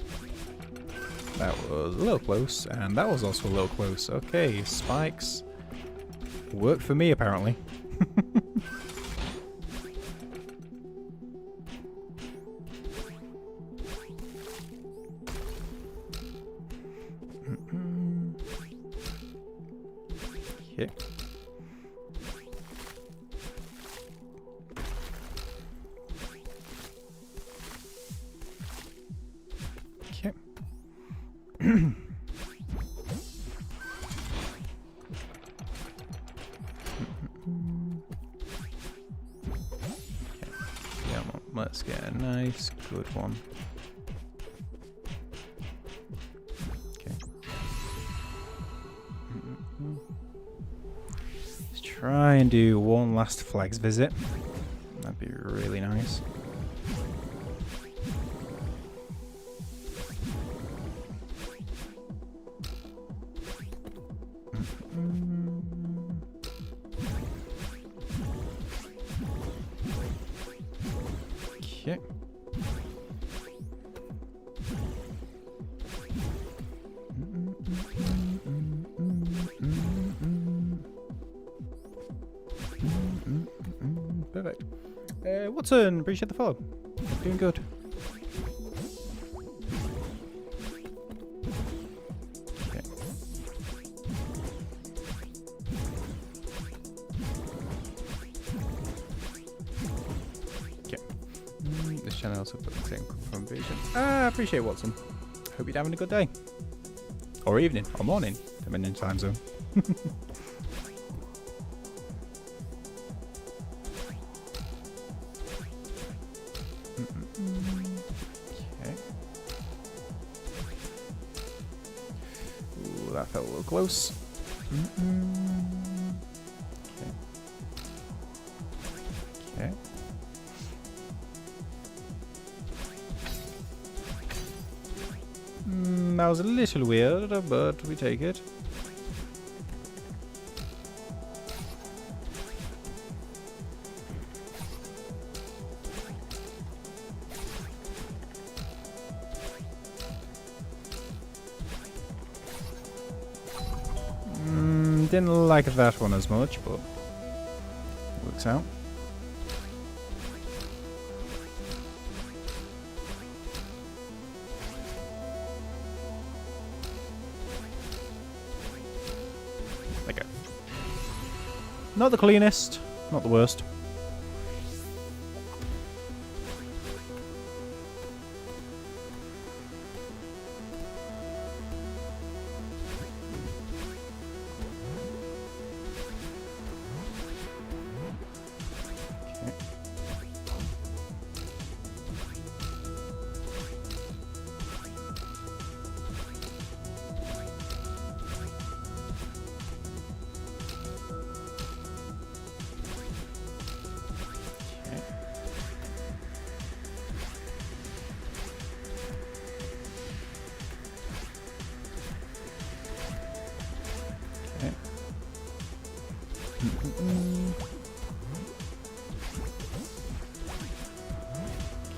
That was a little close, and that was also a little close. Okay, spikes. Work for me, apparently. Okay. Okay. Yeah, let's get a nice, good one. Okay. Let's try and do one last flags visit. That'd be really nice. Okay. Perfect. Watson, appreciate the follow. Doing good. Okay. Okay. This channel also put the same from vision. I appreciate Watson. Hope you're having a good day. Or evening, or morning, depending on time zone. Okay. Ooh, that felt a little close. Okay. Okay. That was a little weird, but we take it. Didn't like that one as much, but works out. Okay. Not the cleanest, not the worst.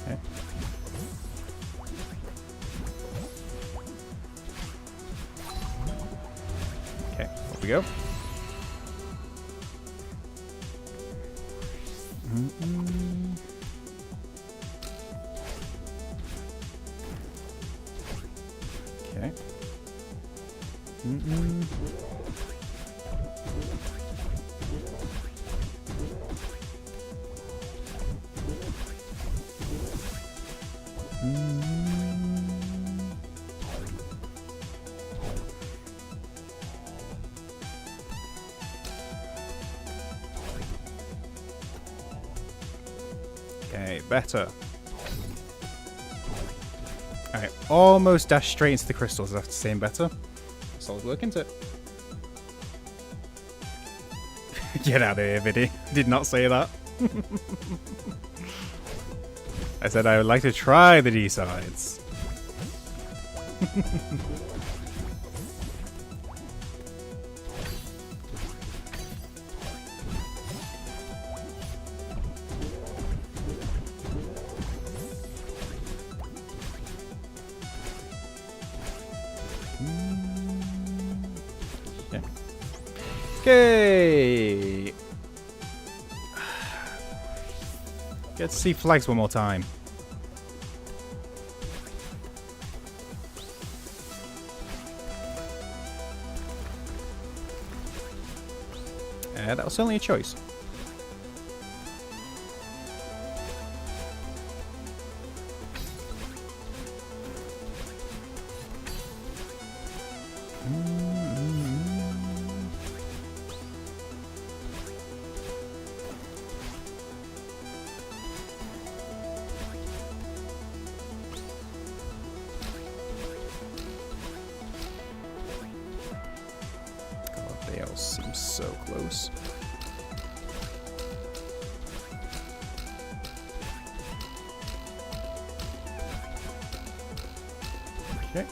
Okay. Okay, off we go. Okay. Okay, better. Alright, almost dashed straight into the crystals after saying better. Solid work, isn't it? Get out of here, Viddy. Did not say that. I said I would like to try the D-sides. Okay. Get to see flags one more time. That was certainly a choice. God, they all seem so close. Okay.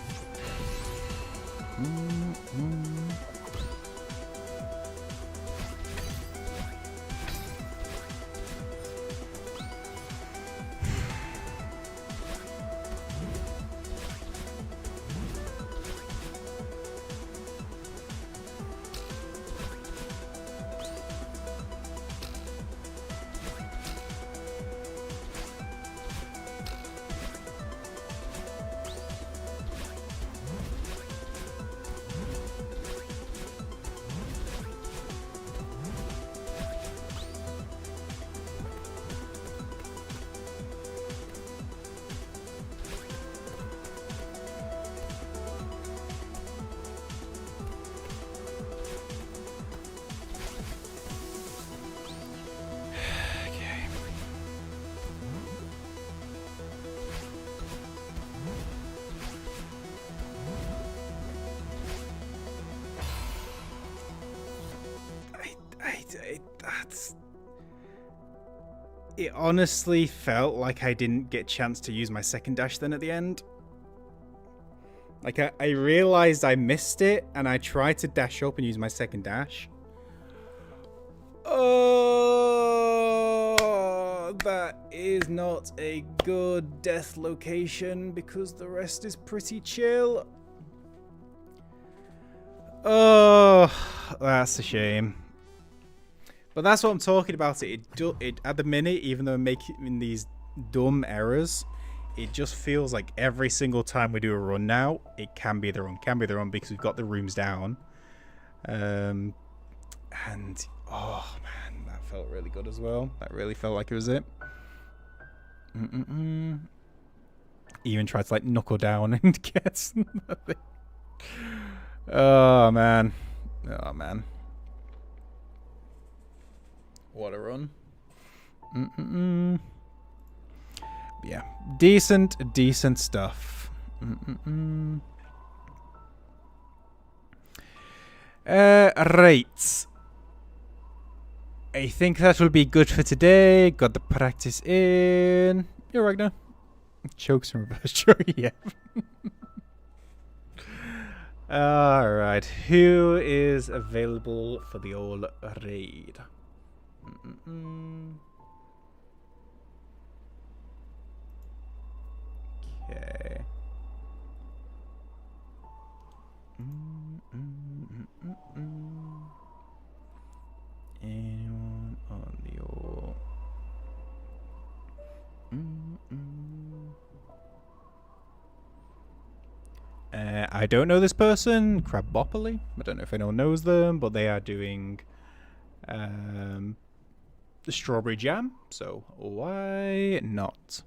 It honestly felt like I didn't get a chance to use my second dash then at the end. Like, I realized I missed it, and I tried to dash up and use my second dash. Oh, that is not a good death location, because the rest is pretty chill. Oh, that's a shame. But that's what I'm talking about. It at the minute, even though I'm making these dumb errors, it just feels like every single time we do a run now, it can be the run, because we've got the rooms down. And oh man, that felt really good as well. That really felt like it was it. Even tried to like knuckle down and get nothing. Oh man. Oh man. What a run. Yeah, decent stuff. Right. I think that will be good for today. Got the practice in. You're Ragnar. Chokes in reverse. Sure, yeah. Alright, who is available for the old raid? Okay. Anyone on the old? I don't know this person, Crabopoly. I don't know if anyone knows them, but they are doing the strawberry jam, so why not?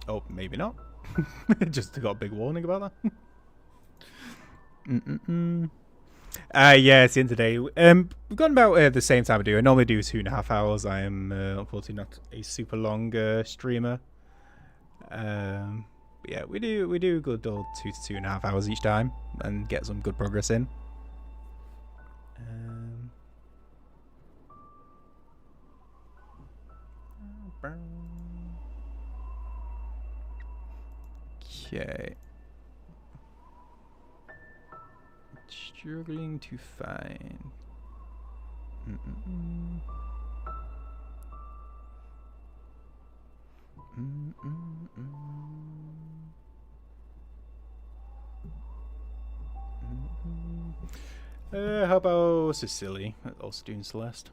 Oh, maybe not. Just got a big warning about that. Yeah, it's in today. We've gone about the same time I do. I normally do 2.5 hours. I am unfortunately not a super long streamer. But yeah, we do a good old 2 to 2.5 hours each time and get some good progress in. Okay. Struggling to find. How about Cecily? Also doing Celeste.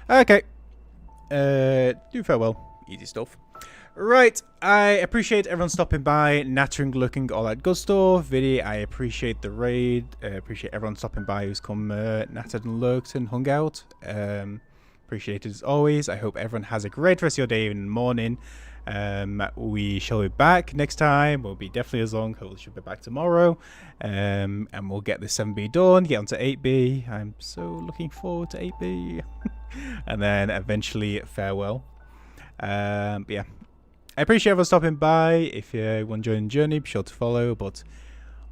Okay. Okay. Do farewell. Easy stuff. Right, I appreciate everyone stopping by, nattering, looking, all that good stuff. Viddy, I appreciate the raid. Appreciate everyone stopping by who's come nattered and lurked and hung out. Appreciate it as always. I hope everyone has a great rest of your day and morning. We shall be back next time. We'll be definitely as long. Hopefully she'll be back tomorrow. And we'll get the 7B done, get onto 8B. I'm so looking forward to 8B. And then eventually farewell. But yeah. I appreciate everyone stopping by. If you want to join the journey, be sure to follow. But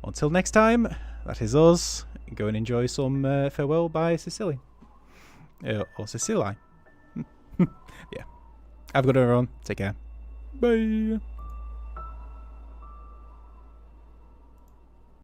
until next time, that is us. Go and enjoy some farewell by Cecily. Or Cecily. Yeah. Have a good one, everyone. Take care. Bye.